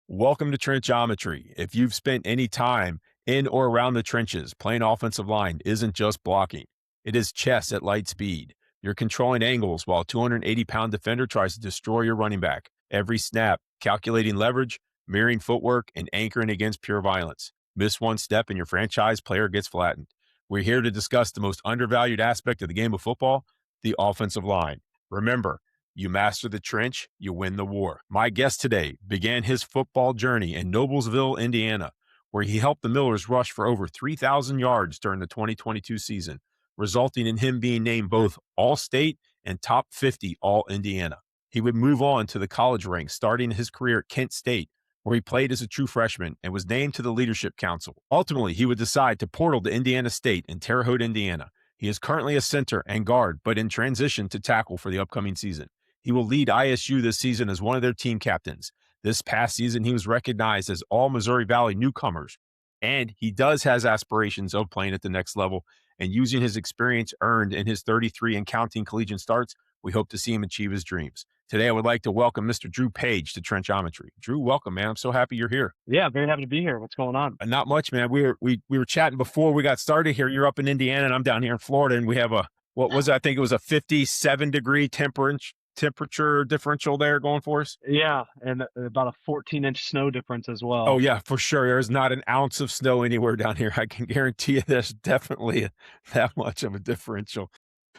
Welcome to Trenchometry. If you've spent any time in or around the trenches, playing offensive line isn't just blocking. It is chess at light speed. You're controlling angles while a 280-pound defender tries to destroy your running back. Every snap, calculating leverage, mirroring footwork, and anchoring against pure violence. Miss one step and your franchise player gets flattened. We're here to discuss the most undervalued aspect of the game of football, the offensive line. Remember, you master the trench, you win the war. My guest today began his football journey in Noblesville, Indiana, where he helped the Millers rush for over 3,000 yards during the 2022 season, resulting in him being named both All-State and Top 50 All-Indiana. He would move on to the college ranks, starting his career at Kent State, where he played as a true freshman and was named to the Leadership Council. Ultimately, he would decide to portal to Indiana State in Terre Haute, Indiana. He is currently a center and guard, but in transition to tackle for the upcoming season. He will lead ISU this season as one of their team captains. This past season, he was recognized as all Missouri Valley newcomers, and he has aspirations of playing at the next level and using his experience earned in his 33 and counting collegiate starts. We hope to see him achieve his dreams. Today, I would like to welcome Mr. Drew Page to Trenchometry. Drew, welcome, man. I'm so happy you're here. Yeah, very happy to be here. What's going on? Not much, man. We were chatting before we got started here. You're up in Indiana, and I'm down here in Florida, and we have I think it was a 57-degree temperature differential there going for us. Yeah, and about a 14-inch snow difference as well. Oh, yeah, for sure. There's not an ounce of snow anywhere down here. I can guarantee you there's definitely that much of a differential.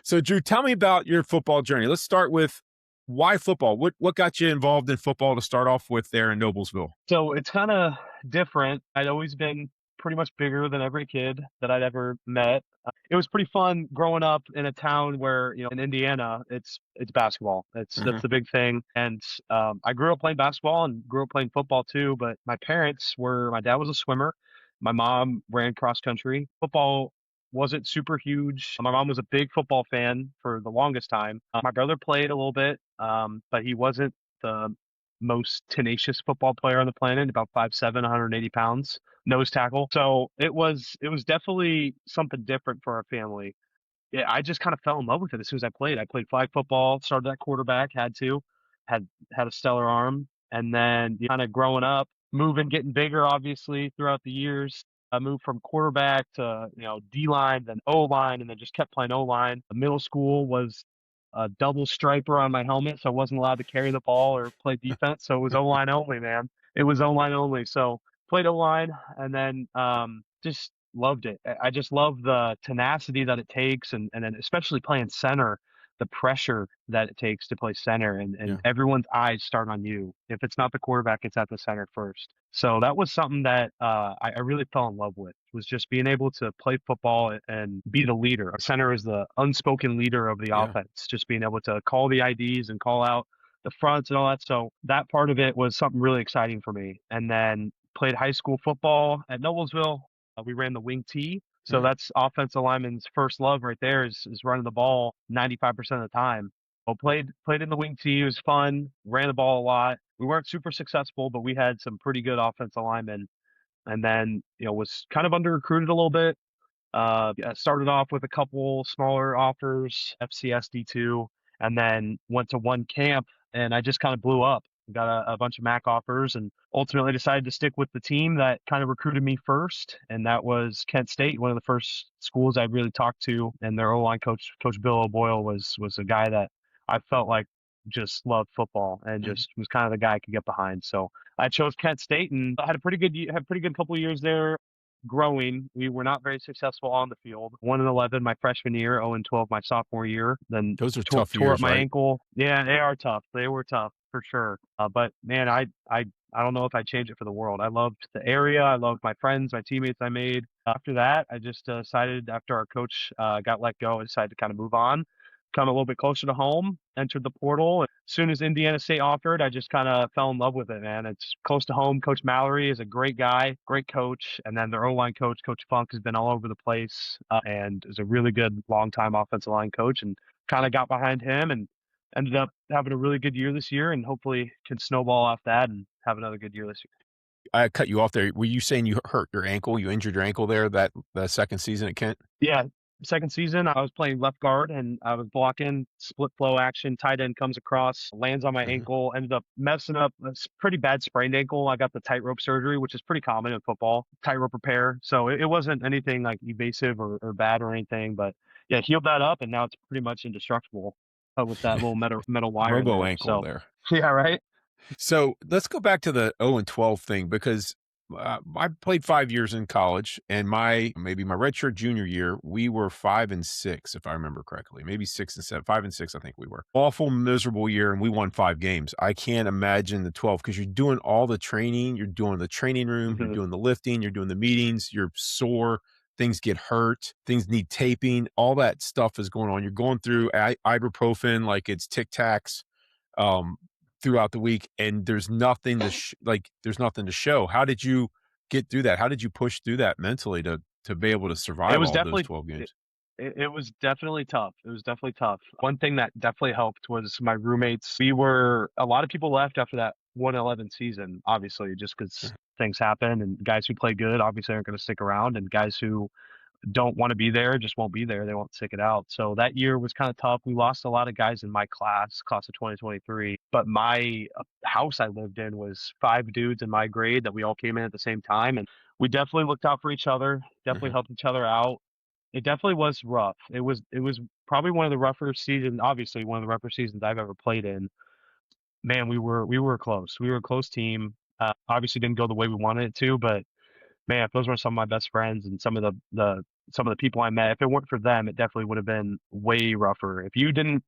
So, Drew, tell me about your football journey. Let's start with why football? What got you involved in football to start off with there in Noblesville? So it's kind of different. I'd always been pretty much bigger than every kid that I'd ever met. It was pretty fun growing up in a town where, in Indiana, it's basketball. That's the big thing. And I grew up playing basketball and grew up playing football too. But my dad was a swimmer. My mom ran cross country. Football wasn't super huge. My mom was a big football fan for the longest time. My brother played a little bit, but he wasn't the most tenacious football player on the planet, about 5'7", 180 pounds, nose tackle. So it was definitely something different for our family. Yeah, I just kind of fell in love with it as soon as I played. I played flag football, started at quarterback, had a stellar arm. And then kind of growing up, getting bigger, obviously, throughout the years. I moved from quarterback to, D-line, then O-line, and then just kept playing O-line. Middle school was a double striper on my helmet, so I wasn't allowed to carry the ball or play defense. So it was O-line only, man. It was O-line only. So played O-line and then just loved it. I just love the tenacity that it takes, and then especially playing center, the pressure that it takes to play center, and Yeah. everyone's eyes start on you. If it's not the quarterback, it's at the center first. So that was something that I really fell in love with, was just being able to play football and be the leader. A center is the unspoken leader of the offense, just being able to call the IDs and call out the fronts and all that. So that part of it was something really exciting for me. And then played high school football at Noblesville. We ran the wing T. So that's offensive lineman's first love right there, is running the ball 95% of the time. Well, played in the wing T. It was fun. Ran the ball a lot. We weren't super successful, but we had some pretty good offensive linemen. And then, was kind of under recruited a little bit. I started off with a couple smaller offers, FCS D2, and then went to one camp, and I just kind of blew up. Got a bunch of MAC offers, and ultimately decided to stick with the team that kind of recruited me first, and that was Kent State, one of the first schools I really talked to. And their O-line coach, Coach Bill O'Boyle, was a guy that I felt like just loved football and just was kind of the guy I could get behind. So I chose Kent State, and I had a pretty good couple of years there. Growing, we were not very successful on the field. 1-11 my freshman year, 0-12 my sophomore year. Then Those are tough tore years, up my right? ankle. Yeah, they are tough. They were tough for sure. But man, I don't know if I'd change it for the world. I loved the area. I loved my friends, my teammates I made. After that, I just decided, after our coach got let go, I decided to kind of move on, come a little bit closer to home, entered the portal. As soon as Indiana State offered, I just kind of fell in love with it, man. It's close to home. Coach Mallory is a great guy, great coach. And then their O-line coach, Coach Funk, has been all over the place and is a really good longtime offensive line coach, and kind of got behind him and ended up having a really good year this year, and hopefully can snowball off that and have another good year this year. I cut you off there. Were you saying you hurt your ankle? You injured your ankle there the second season at Kent? Yeah. Second season, I was playing left guard and I was blocking split flow action. Tight end comes across, lands on my Mhm. ankle, ended up messing up a pretty bad sprained ankle. I got the tightrope surgery, which is pretty common in football, tightrope repair. So it wasn't anything like evasive or bad or anything, but yeah, healed that up and now it's pretty much indestructible with that little metal wire in Robo there. ankle So there. yeah, right. So let's go back to the 0 and 12 thing because I played 5 years in college, and maybe my redshirt junior year, we were 5 and 6, if I remember correctly, maybe 6 and 7, 5 and 6, I think we were. Awful, miserable year, and we won 5 games. I can't imagine the 12 because you're doing all the training, you're doing the training room, you're Mhm. doing the lifting, you're doing the meetings, you're sore. Things get hurt, things need taping, all that stuff is going on. You're going through ibuprofen like it's Tic Tacs, um, throughout the week, and there's nothing to there's nothing to show. How did you get through that? How did you push through that mentally to be able to It survive was all those definitely 12 it, games? it was definitely tough. It was definitely tough. One thing that definitely helped was my roommates. We were a lot of people left after that 111 season, obviously, just because Mhm, things happen and guys who play good obviously aren't going to stick around, and guys who don't want to be there just won't be there. They won't stick it out. So that year was kind of tough. We lost a lot of guys in my class of 2023. But my house I lived in was five dudes in my grade that we all came in at the same time, and we definitely looked out for each other. Definitely mhm. helped each other out. It definitely was rough. It was probably one of the rougher seasons. Obviously, one of the rougher seasons I've ever played in. Man, we were close. We were a close team. Obviously, didn't go the way we wanted it to, but man, if those were some of my best friends and some of the people I met, if it weren't for them, it definitely would have been way rougher. If you didn't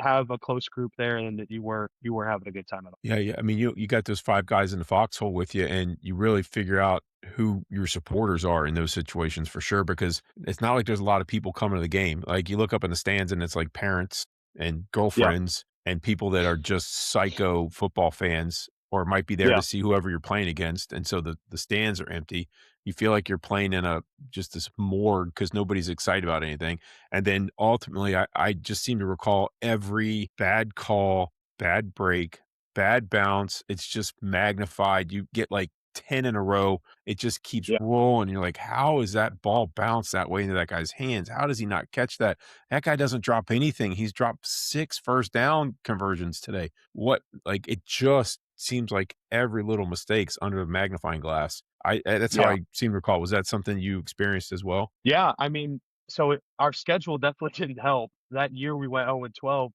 have a close group there, then you were having a good time at all. Yeah, yeah. I mean, you got those 5 guys in the foxhole with you, and you really figure out who your supporters are in those situations for sure, because it's not like there's a lot of people coming to the game. Like, you look up in the stands, and it's like parents and Yeah, girlfriends and people that are just psycho football fans or might be there yeah, to see whoever you're playing against, and so the stands are empty. You feel like you're playing in a just this morgue because nobody's excited about anything, and then ultimately, I just seem to recall every bad call, bad break, bad bounce. It's just magnified. You get like 10 in a row. It just keeps yeah, rolling. You're like, how is that ball bounced that way into that guy's hands? How does he not catch that? That guy doesn't drop anything. He's dropped 6 first down conversions today. What, like, it just seems like every little mistake's under a magnifying glass. That's how yeah. I seem to recall. Was that something you experienced as well? Yeah, I mean, so our schedule definitely didn't help. That year we went 0 and 12.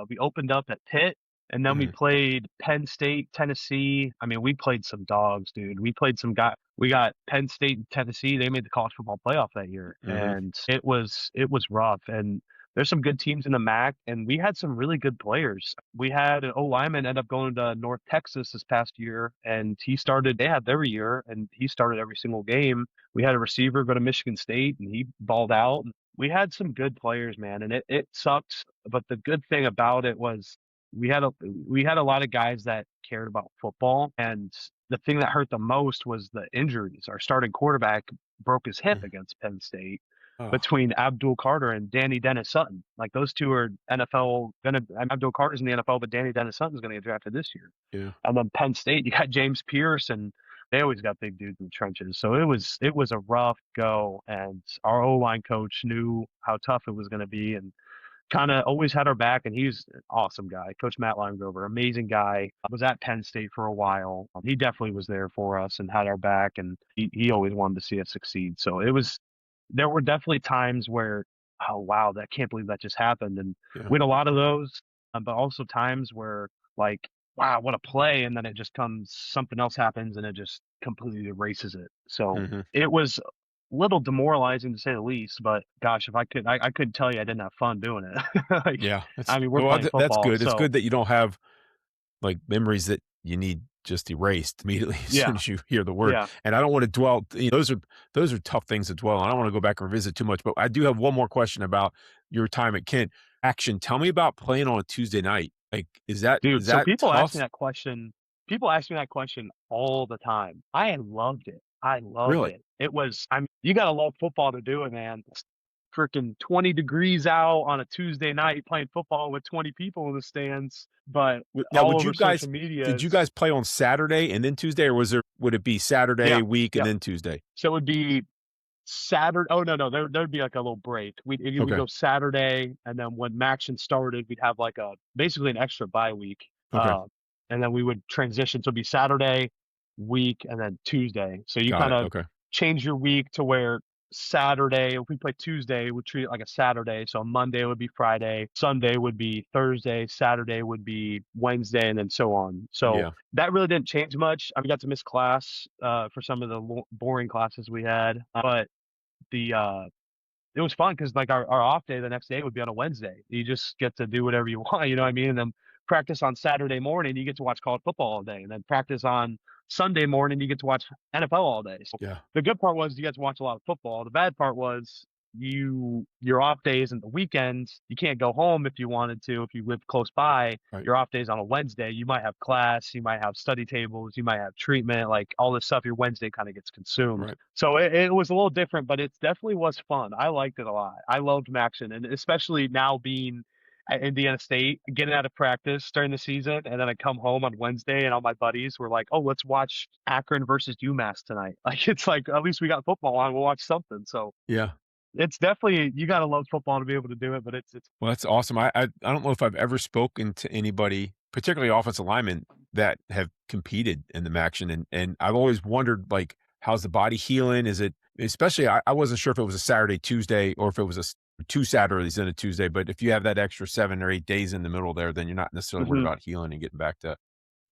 We opened up at Pitt, and then we Mhm, played Penn State, Tennessee. I mean, we played some dogs, dude. We played some guy. We got Penn State and Tennessee. They made the college football playoff that year, mhm, and it was rough. And there's some good teams in the MAC, and we had some really good players. We had an O lineman end up going to North Texas this past year, and he started. They had every year, and he started every single game. We had a receiver go to Michigan State and he balled out. We had some good players, man, and it sucked. But the good thing about it was we had a lot of guys that cared about football. And the thing that hurt the most was the injuries. Our starting quarterback broke his hip mhm. against Penn State Oh, between Abdul Carter and Danny Dennis Sutton. Like those two are NFL gonna Abdul Carter's in the NFL, but Danny Dennis Sutton's gonna get drafted this year. yeah, And then Penn State, you got James Pierce, and they always got big dudes in the trenches. So it was a rough go, and our O line coach knew how tough it was going to be, and kind of always had our back. And he's an awesome guy, Coach Matt Limegrover, amazing guy. Was at Penn State for a while. He definitely was there for us and had our back, and he always wanted to see us succeed. So there were definitely times where, oh wow, that can't believe that just happened, and yeah. we had a lot of those, but also times where like, wow, what a play, and then it just comes something else happens and it just completely erases it. So Mhm. it was a little demoralizing to say the least, but gosh, if I couldn't tell you I didn't have fun doing it. Like, Yeah, I mean, we're playing that's football, good. It's so good that you don't have like memories that you need just erased immediately as soon yeah, as you hear the word. yeah, And I don't want to dwell, those are tough things to dwell on. I don't want to go back and revisit too much, but I do have one more question about your time at Kent. Action. Tell me about playing on a Tuesday night. Like, is dude. So that tough? people ask me that question all the time. I loved it. I loved Really? it. You gotta love football to do it, man. It's freaking 20 degrees out on a Tuesday night playing football with 20 people in the stands, but Now, all over social media did you is, guys play on Saturday and then Tuesday, or would it be yeah, Saturday week and yeah. then Tuesday? So it would be Saturday. Oh no, there'd be like a little break. We Okay. go Saturday, and then when MACTION started, we'd have like a basically an extra bye week. Okay. And then we would transition. So it'd be Saturday week and then Tuesday. So you Got kind it. of Okay. change your week to where Saturday, if we play Tuesday, we treat it like a Saturday. So Monday would be Friday, Sunday would be Thursday, Saturday would be Wednesday, and then so on. So Yeah. that really didn't change much. I got to miss class for some of the boring classes we had, but the it was fun because like our off day the next day would be on a Wednesday. You just get to do whatever you want, you know what I mean? And then practice on Saturday morning, you get to watch college football all day. And then practice on Sunday morning, you get to watch NFL all day. So Yeah. the good part was you get to watch a lot of football. The bad part was your off days and the weekends, you can't go home if you wanted to, if you live close by. Right. Your off days on a Wednesday, you might have class, you might have study tables, you might have treatment, like all this stuff, your Wednesday kind of gets consumed. Right. So it was a little different, but it definitely was fun. I liked it a lot. I loved MACTION, and especially now being at Indiana State, getting out of practice during the season, and then I come home on Wednesday, and all my buddies were like, "Oh, let's watch Akron versus UMass tonight." Like it's like at least we got football on. We'll watch something. So Yeah. it's definitely you got to love football to be able to do it, but it's Well, that's awesome. I don't know if I've ever spoken to anybody, particularly offensive linemen, that have competed in the MACtion, and I've always wondered like, how's the body healing? Is it especially? I wasn't sure if it was a Saturday, Tuesday, or if it was two Saturdays and a Tuesday. But if you have that extra 7 or 8 days in the middle there, then you're not necessarily worried Mhm. about healing and getting back to.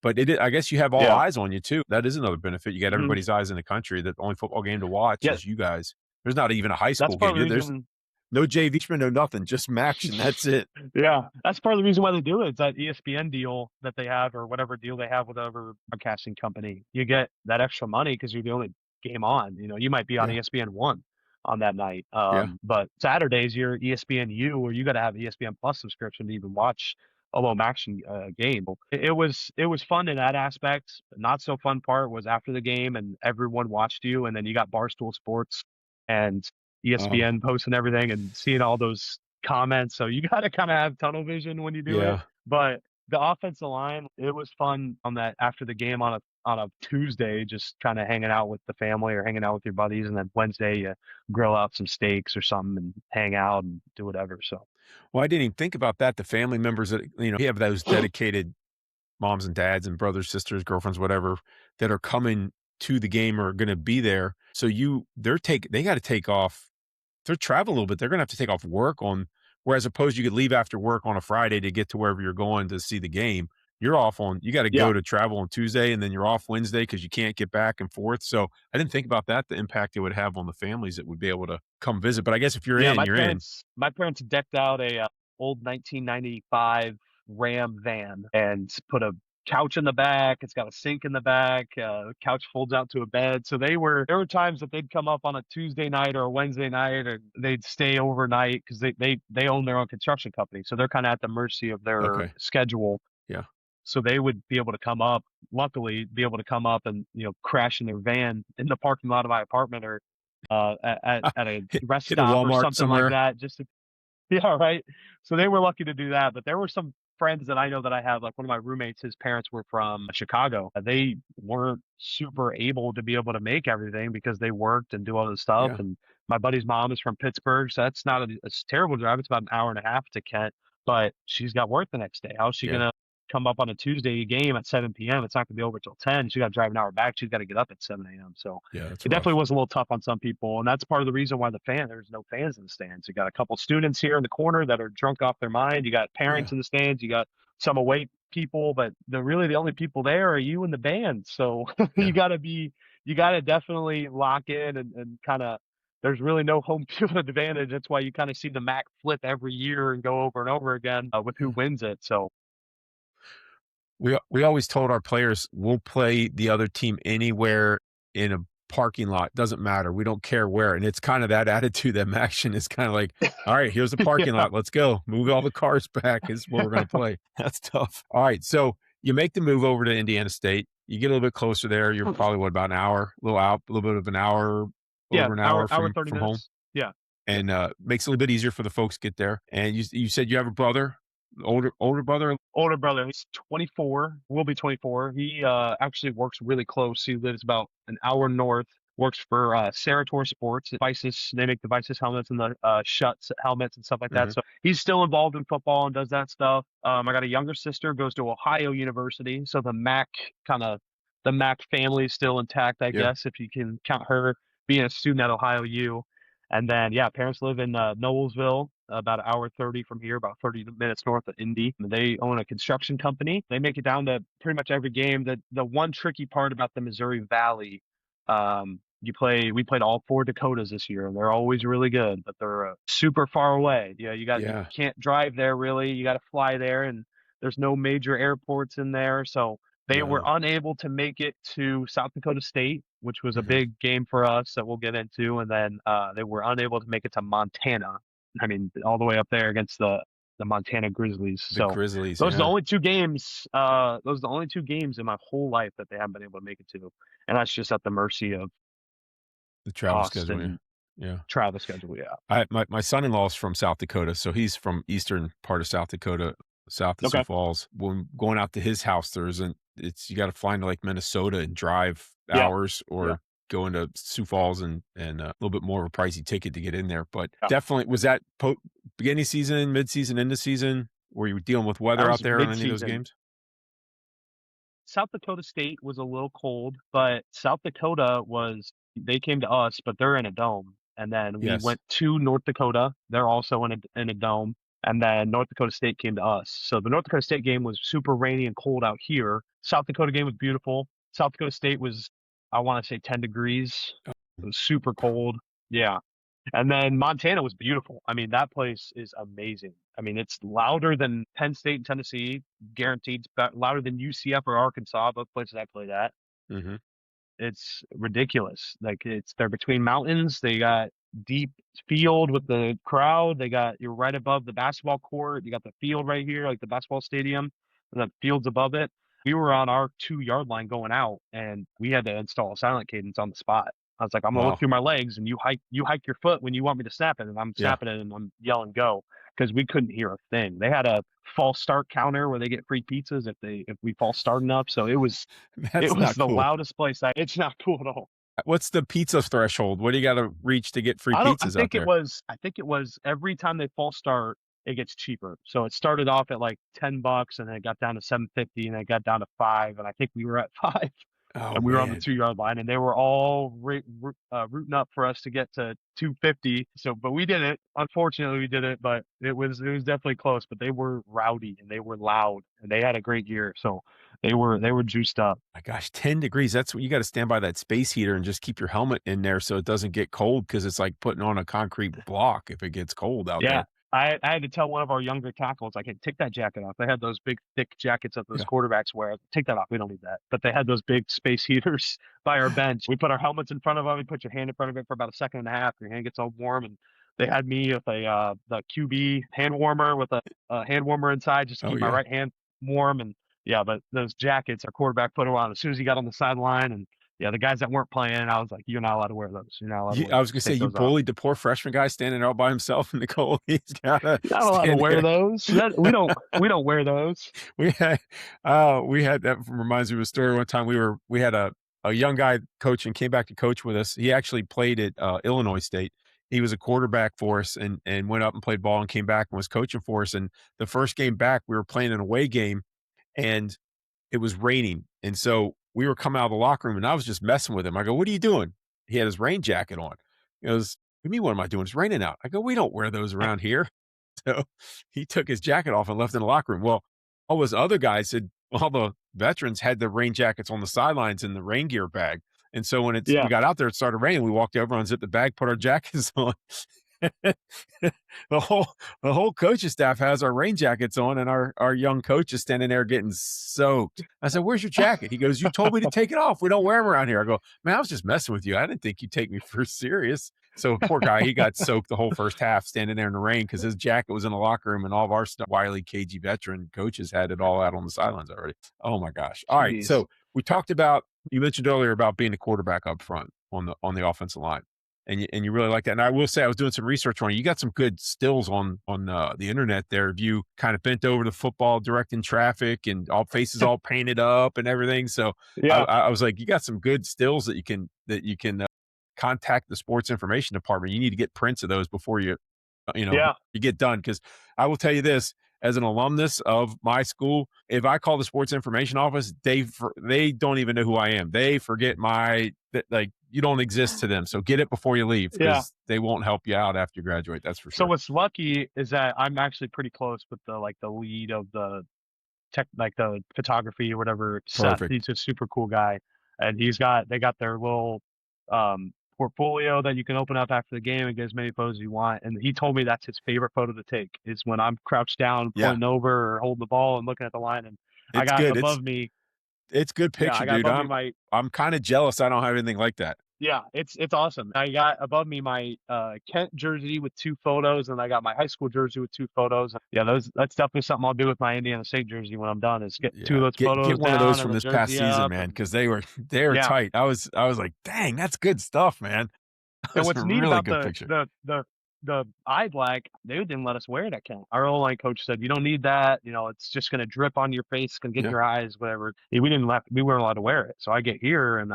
But I guess you have all Yeah. eyes on you too. That is another benefit. You got Mhm. everybody's eyes in the country. That the only football game to watch Yeah, is you guys. There's not even a high that's school part game. of the There's reason. no JV, no nothing, just MACtion. That's it. Yeah, that's part of the reason why they do it. It's that ESPN deal that they have, or whatever deal they have with whatever broadcasting company. You get that extra money because you're the only game on. You know, you might be on Yeah. ESPN 1 on that night, Yeah. but Saturdays you're ESPNU, or you got to have an ESPN Plus subscription to even watch a little action game. It was fun in that aspect. Not so fun part was after the game and everyone watched you, and then you got Barstool Sports and Oh, ESPN posting everything and seeing all those comments. So you got to kind of have tunnel vision when you do it. yeah. But the offensive line, it was fun on that after the game on a Tuesday, just kind of hanging out with the family or hanging out with your buddies, and then Wednesday you grill out some steaks or something and hang out and do whatever. So Well, I didn't even think about that. The family members that, you have those dedicated moms and dads and brothers, sisters, girlfriends, whatever, that are coming to the game or gonna be there. So they gotta take off. They're traveling a little bit. They're gonna have to take off work on, whereas opposed you could leave after work on a Friday to get to wherever you're going to see the game. You gotta yeah, go to travel on Tuesday, and then you're off Wednesday because you can't get back and forth. So I didn't think about that, the impact it would have on the families that would be able to come visit. But I guess if you're yeah. in, My you're in. parents my parents decked out a old 1995 Ram van and put a couch in the back. It's got a sink in the back. Couch folds out to a bed. So there were times that they'd come up on a Tuesday night or a Wednesday night, or they'd stay overnight because they own their own construction company. So they're kind of at the mercy of their Okay. schedule. Yeah. So they would be able to come up, luckily, be able to come up and crash in their van in the parking lot of my apartment, or at a rest Hit a stop or Walmart something like somewhere. that, just to yeah, right. So they were lucky to do that, but there were some friends that I know that I have, like one of my roommates, his parents were from Chicago. They weren't super able to be able to make everything because they worked and do all this stuff. Yeah. And my buddy's mom is from Pittsburgh, so that's not it's a terrible drive. It's about an hour and a half to Kent, but she's got work the next day. How's she Yeah. gonna come up on a Tuesday game at 7 p.m.? It's not gonna be over till 10. She got to drive an hour back. She's got to get up at 7 a.m. So Yeah, that's it definitely rough. was a little tough on some people, and that's part of the reason why there's no fans in the stands. You got a couple students here in the corner that are drunk off their mind. You got Yeah. parents in the stands. You got some away people, but the only people there are you and the band. So Yeah. you gotta definitely lock in and kind of. There's really no home field advantage. That's why you kind of see the MAC flip every year and go over and over again with who Yeah. wins it. So We always told our players, we'll play the other team anywhere in a parking lot. Doesn't matter. We don't care where. And it's kind of that attitude that action is kind of like, all right, here's the parking yeah, lot. Let's go. Move all the cars back. Is where we're going to play. That's tough. All right. So you make the move over to Indiana State. You get a little bit closer there. You're probably about an hour, a little bit of an hour, yeah, over an hour hour 30 from home. minutes. Yeah, yeah. And makes it a little bit easier for the folks to get there. And you said you have a brother, older brother. Older brother, he's 24, will be 24. He actually works really close. He lives about an hour north works for Sarator Sports. Devices, they make devices helmets and the Shuts helmets and stuff like that. Hmm. So he's still involved in football and does that stuff. I got a younger sister, goes to Ohio University, so the Mac family is still intact, I Yeah. guess, if you can count her being a student at Ohio U. And then, yeah, parents live in Noblesville, about an hour 30 from here, about 30 minutes north of Indy. They own a construction company. They make it down to pretty much every game. The one tricky part about the Missouri Valley, we played all four Dakotas this year, and they're always really good, but they're super far away. You Yeah. can't drive there really. You got to fly there, and there's no major airports in there, so they were No. unable to make it to South Dakota State, which was a Hmm. big game for us that we'll get into, and then they were unable to make it to Montana. I mean, all the way up there against the Montana Grizzlies. The So Grizzlies. those are the Yeah. only two games. Those are the only two games in my whole life that they haven't been able to make it to, and that's just at the mercy of The travel cost schedule. Yeah. and Yeah. travel schedule. Yeah. My son-in-law is from South Dakota, so he's from eastern part of South Dakota, south of Sioux Okay. Falls. When going out to his house, there isn't. It's you got to fly into like Minnesota and drive Yeah. hours, Yeah. or go into Sioux Falls and a little bit more of a pricey ticket to get in there. But Yeah. definitely, was that beginning season, mid season, end of season? Were you dealing with That weather out was there on any of those mid-season. games? South Dakota State was a little cold, but South Dakota was they came to us, but they're in a dome. And then we Yes. went to North Dakota. They're also in a dome. And then North Dakota State came to us. So the North Dakota State game was super rainy and cold out here. South Dakota game was beautiful. South Dakota State was, I want to say 10 degrees. It was super cold. Yeah. And then Montana was beautiful. I mean, that place is amazing. I mean, it's louder than Penn State and Tennessee, guaranteed. It's louder than UCF or Arkansas, both places I played at. Hmm. It's ridiculous. Like they're between mountains. They got deep field with the crowd. You're right above the basketball court. You got the field right here, like the basketball stadium, and the field's above it. We were on our 2 yard line going out, and we had to install a silent cadence on the spot. I was like, I'm gonna look Wow. through my legs, and you hike your foot when you want me to snap it, and I'm Yeah. snapping it, and I'm yelling go because we couldn't hear a thing. They had a false start counter where they get free pizzas if we false start enough. So it That's was not the cool. loudest place. It's not cool at all. What's the pizza threshold? What do you got to reach to get free I don't. pizzas out there? I think it was every time they false start, it gets cheaper. So it started off at like $10, and then it got down to 7.50, and then it got down to 5, and I think we were at 5, Oh and we were on the man. 2 yard line, and they were all rooting up for us to get to 250. So, but we did it. Unfortunately, we did it, but it was definitely close. But they were rowdy and they were loud, and they had a great year. So they were juiced up. My gosh, 10 degrees. That's what you got to stand by that space heater and just keep your helmet in there so it doesn't get cold, because it's like putting on a concrete block if it gets cold out Yeah. there. I had to tell one of our younger tackles, I can take that jacket off. They had those big, thick jackets that those Yeah. quarterbacks wear. Take that off. We don't need that. But they had those big space heaters by our bench. We put our helmets in front of them. We put your hand in front of it for about a second and a half. Your hand gets all warm. And they had me with the QB hand warmer with a hand warmer inside just to Oh keep my yeah. right hand warm. And yeah, but those jackets, our quarterback put them on as soon as he got on the sideline. And yeah, the guys that weren't playing, I was like, you're not allowed to wear those. You're not allowed to wear I was those. gonna say, Take you those off. bullied the poor freshman guy standing out by himself in the cold. He's gotta Not allowed to stand wear there. those. We don't wear those. We had that reminds me of a story. One time we had a young guy coaching, came back to coach with us. He actually played at Illinois State. He was a quarterback for us, and went up and played ball and came back and was coaching for us. And the first game back, we were playing an away game, and it was raining. And so we were coming out of the locker room, and I was just messing with him. I go, "What are you doing?" He had his rain jacket on. He goes, "What do you mean, what am I doing? It's raining out." I go, "We don't wear those around here." So he took his jacket off and left in the locker room. Well, all those other guys all the veterans had the rain jackets on the sidelines in the rain gear bag. And so when we Yeah. got out there, it started raining. We walked over, unzipped the bag, put our jackets on. the whole the whole coaching staff has our rain jackets on, and our young coach is standing there getting soaked. I said, "Where's your jacket?" He goes, "You told me to take it off. We don't wear them around here." I go, "Man, I was just messing with you. I didn't think you'd take me for serious." So poor guy, he got soaked the whole first half standing there in the rain because his jacket was in the locker room, and all of our stuff, wily, cagey veteran coaches had it all out on the sidelines already. Oh my gosh! All right, Jeez. so we talked about, you mentioned earlier about being a quarterback up front on the offensive line, and you really like that. And I will say, I was doing some research on you. You got some good stills on the internet there. Have you kind of bent over the football, directing traffic, and all faces all painted up and everything? So Yeah. I was like, you got some good stills that you can contact the sports information department. You need to get prints of those before Yeah. you get done. Because I will tell you this, as an alumnus of my school, if I call the sports information office, they don't even know who I am. They forget like you don't exist to them. So get it before you leave Yeah. because they won't help you out after you graduate. That's for So sure. what's lucky is that I'm actually pretty close with the lead of the tech, like the photography or whatever, Seth. Perfect. He's a super cool guy, and they got their little portfolio that you can open up after the game and get as many photos as you want. And he told me that's his favorite photo to take is when I'm crouched down, Yeah, pointing over or holding the ball and looking at the line. And I it's got good. above me, It's good yeah, picture, I got dude. above me I'm my I'm kind of jealous. I don't have anything like that. yeah, it's awesome. I got above me my Kent jersey with 2 photos, and I got my high school jersey with 2 photos. Yeah, that's definitely something I'll do with my Indiana State jersey when I'm done. Is get two of Yeah, those get photos one of those down and from the this past jersey season, up, man, and because they were yeah. tight. I was like, dang, that's good stuff, man. That And was a what's neat really about good picture. the eye black, they didn't let us wear it at Kent. Our O-line coach said, "You don't need that. You know, it's just gonna drip on your face, gonna get in Yeah, your eyes, whatever." We weren't allowed to wear it. So I get here and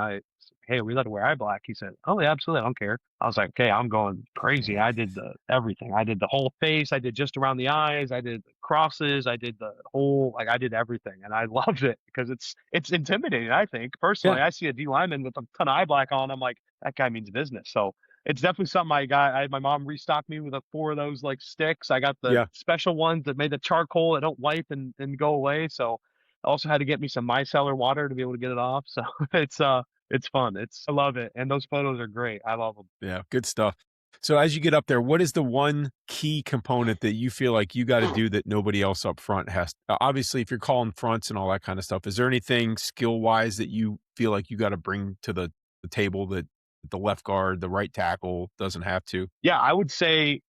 hey, are we allowed to wear eye black? He said, "Oh yeah, absolutely. I don't care." I was like, "Okay, I'm going crazy." I did the everything. I did the whole face. I did just around the eyes. I did the crosses. I did the whole like I did everything, and I loved it because it's intimidating. I think yeah, personally, I see a D lineman with a ton of eye black on. I'm like, that guy means business. So it's definitely something I got. I had my mom restock me with 4 of those like sticks. I got the yeah, special ones that made the charcoal that don't wipe and go away. So I also had to get me some micellar water to be able to get it off. So it's fun. I love it. And those photos are great. I love them. yeah. Good stuff. So as you get up there, what is the one key component that you feel like you got to do that nobody else up front has? Obviously, if you're calling fronts and all that kind of stuff, is there anything skill wise that you feel like you got to bring to the table that the left guard, the right tackle doesn't have to? Yeah, I would say,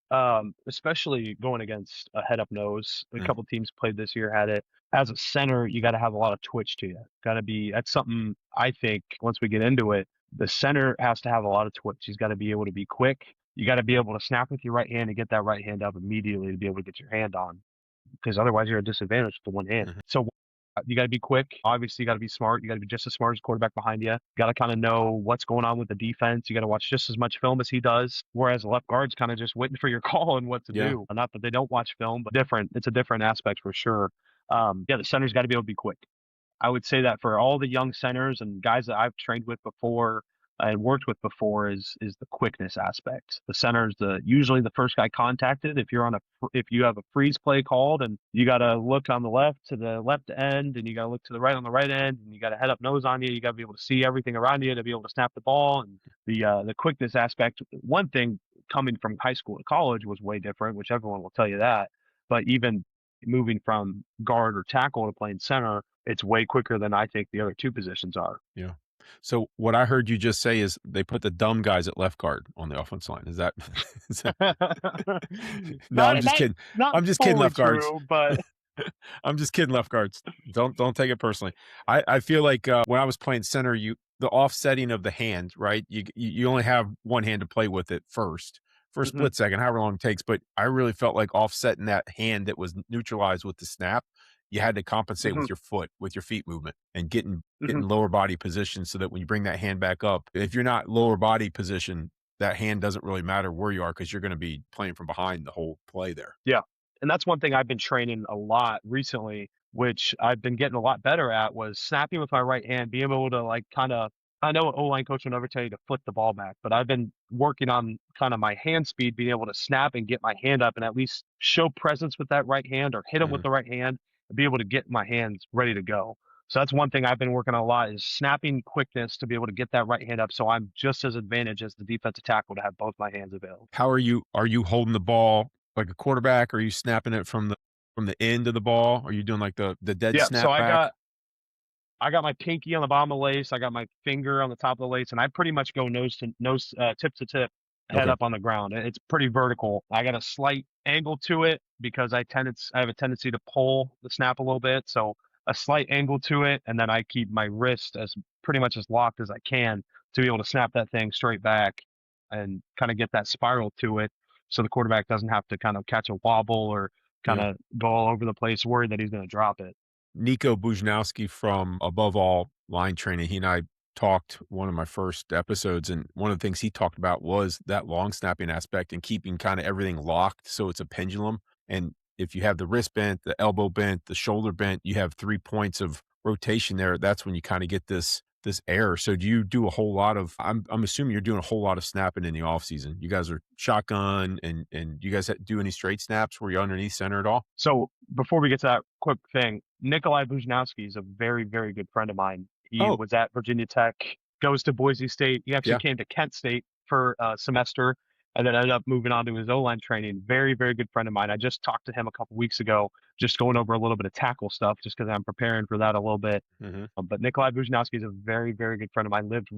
especially going against a head up nose, a Mm, couple teams played this year had it. As a center, you got to have a lot of twitch to you. Got to be, that's something I think once we get into it, the center has to have a lot of twitch. He's got to be able to be quick. You got to be able to snap with your right hand and get that right hand up immediately to be able to get your hand on because otherwise you're at a disadvantage with the one hand. mhm. So you got to be quick. Obviously, you got to be smart. You got to be just as smart as the quarterback behind you. You got to kind of know what's going on with the defense. You got to watch just as much film as he does. Whereas the left guard's kind of just waiting for your call and what to Yeah, do. Not that they don't watch film, but different. It's a different aspect for sure. Yeah, the center's got to be able to be quick. I would say that for all the young centers and guys that I've trained with before and worked with before is the quickness aspect. The center's usually the first guy contacted. If you have a freeze play called and you got to look on the left to the left end and you got to look to the right on the right end and you got to head up nose on you. You got to be able to see everything around you to be able to snap the ball and the quickness aspect. One thing coming from high school to college was way different, which everyone will tell you that. But even moving from guard or tackle to playing center, it's way quicker than I think the other 2 positions are. yeah. So what I heard you just say is they put the dumb guys at left guard on the offense line. Is that, is that no, I'm not just not kidding. not I'm just kidding, fully left guards. true, but I'm just kidding, left guards. Don't take it personally. I feel like when I was playing center, the offsetting of the hand, right? You only have one hand to play with it first for a mhm, split second, however long it takes. But I really felt like offsetting that hand that was neutralized with the snap. You had to compensate mhm, with your foot, with your feet movement, and getting mhm. getting lower body position so that when you bring that hand back up, if you're not lower body position, that hand doesn't really matter where you are because you're going to be playing from behind the whole play there. Yeah. And that's one thing I've been training a lot recently, which I've been getting a lot better at was snapping with my right hand, being able to like kind of I know an O-line coach will never tell you to flip the ball back, but I've been working on kind of my hand speed, being able to snap and get my hand up and at least show presence with that right hand or hit him with Mhm. the right hand and be able to get my hands ready to go. So that's one thing I've been working on a lot is snapping quickness to be able to get that right hand up. So I'm just as advantaged as the defensive tackle to have both my hands available. How are you holding the ball like a quarterback? Are you snapping it from the end of the ball? Are you doing like the dead Yeah. So snap back? I got my pinky on the bottom of the lace. I got my finger on the top of the lace, and I pretty much go nose to nose, tip to tip, head Okay. up on the ground. It's pretty vertical. I got a slight angle to it because I have a tendency to pull the snap a little bit, so a slight angle to it, and then I keep my wrist as pretty much as locked as I can to be able to snap that thing straight back and kind of get that spiral to it, so the quarterback doesn't have to kind of catch a wobble or kind Yeah. of go all over the place, worried that he's going to drop it. Nico Bujnowski from Above All Line Training, he and I talked one of my first episodes, and one of the things he talked about was that long snapping aspect and keeping kind of everything locked so it's a pendulum. And if you have the wrist bent, the elbow bent, the shoulder bent, you have 3 points of rotation there. That's when you kind of get this error. So do you do a whole lot of I'm assuming you're doing a whole lot of snapping in the off season. You guys are shotgun and you guys do any straight snaps where you're underneath center at all? So before we get to that quick thing, Nikolai Bujanowski is a very, very good friend of mine. He Oh, was at Virginia Tech, goes to Boise State. He actually yeah. came to Kent State for a semester and then ended up moving on to his O-line training. Very, very good friend of mine. I just talked to him a couple weeks ago, just going over a little bit of tackle stuff, just because I'm preparing for that a little bit. Mhm. But Nikolai Bujanowski is a very, very good friend of mine. Lived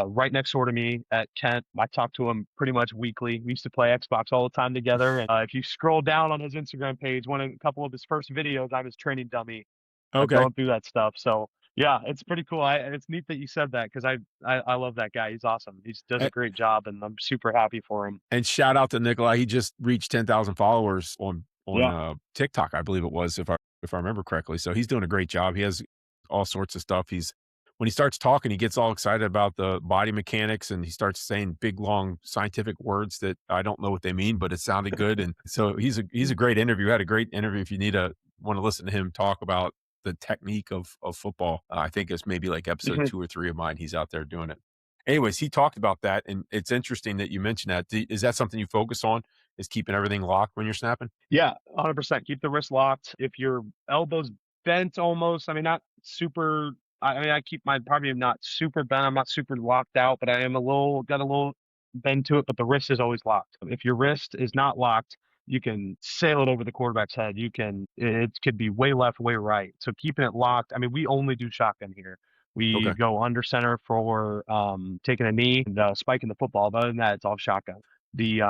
right next door to me at Kent. I talk to him pretty much weekly. We used to play Xbox all the time together. And if you scroll down on his Instagram page, a couple of his first videos, I was training dummy, Okay. going through that stuff. So yeah, it's pretty cool. It's neat that you said that because I love that guy. He's awesome. He does a great job, and I'm super happy for him. And shout out to Nikolai. He just reached 10,000 followers on Yeah. TikTok, I believe it was, if I remember correctly. So he's doing a great job. He has all sorts of stuff. When he starts talking, he gets all excited about the body mechanics and he starts saying big, long scientific words that I don't know what they mean, but it sounded good. And so he's a great interview. Had a great interview. If you want to listen to him talk about the technique of football, I think it's maybe like episode Mhm. 2 or 3 of mine. He's out there doing it. Anyways, he talked about that, and it's interesting that you mentioned that. Is that something you focus on, is keeping everything locked when you're snapping? Yeah, 100%. Keep the wrist locked. If your elbow's bent almost, I mean, not super. I mean, I keep my probably not super bent. I'm not super locked out, but I am got a little bend to it. But the wrist is always locked. If your wrist is not locked, you can sail it over the quarterback's head. It could be way left, way right. So keeping it locked. I mean, we only do shotgun here. We Okay. go under center for taking a knee and spiking the football. But other than that, it's all shotgun. The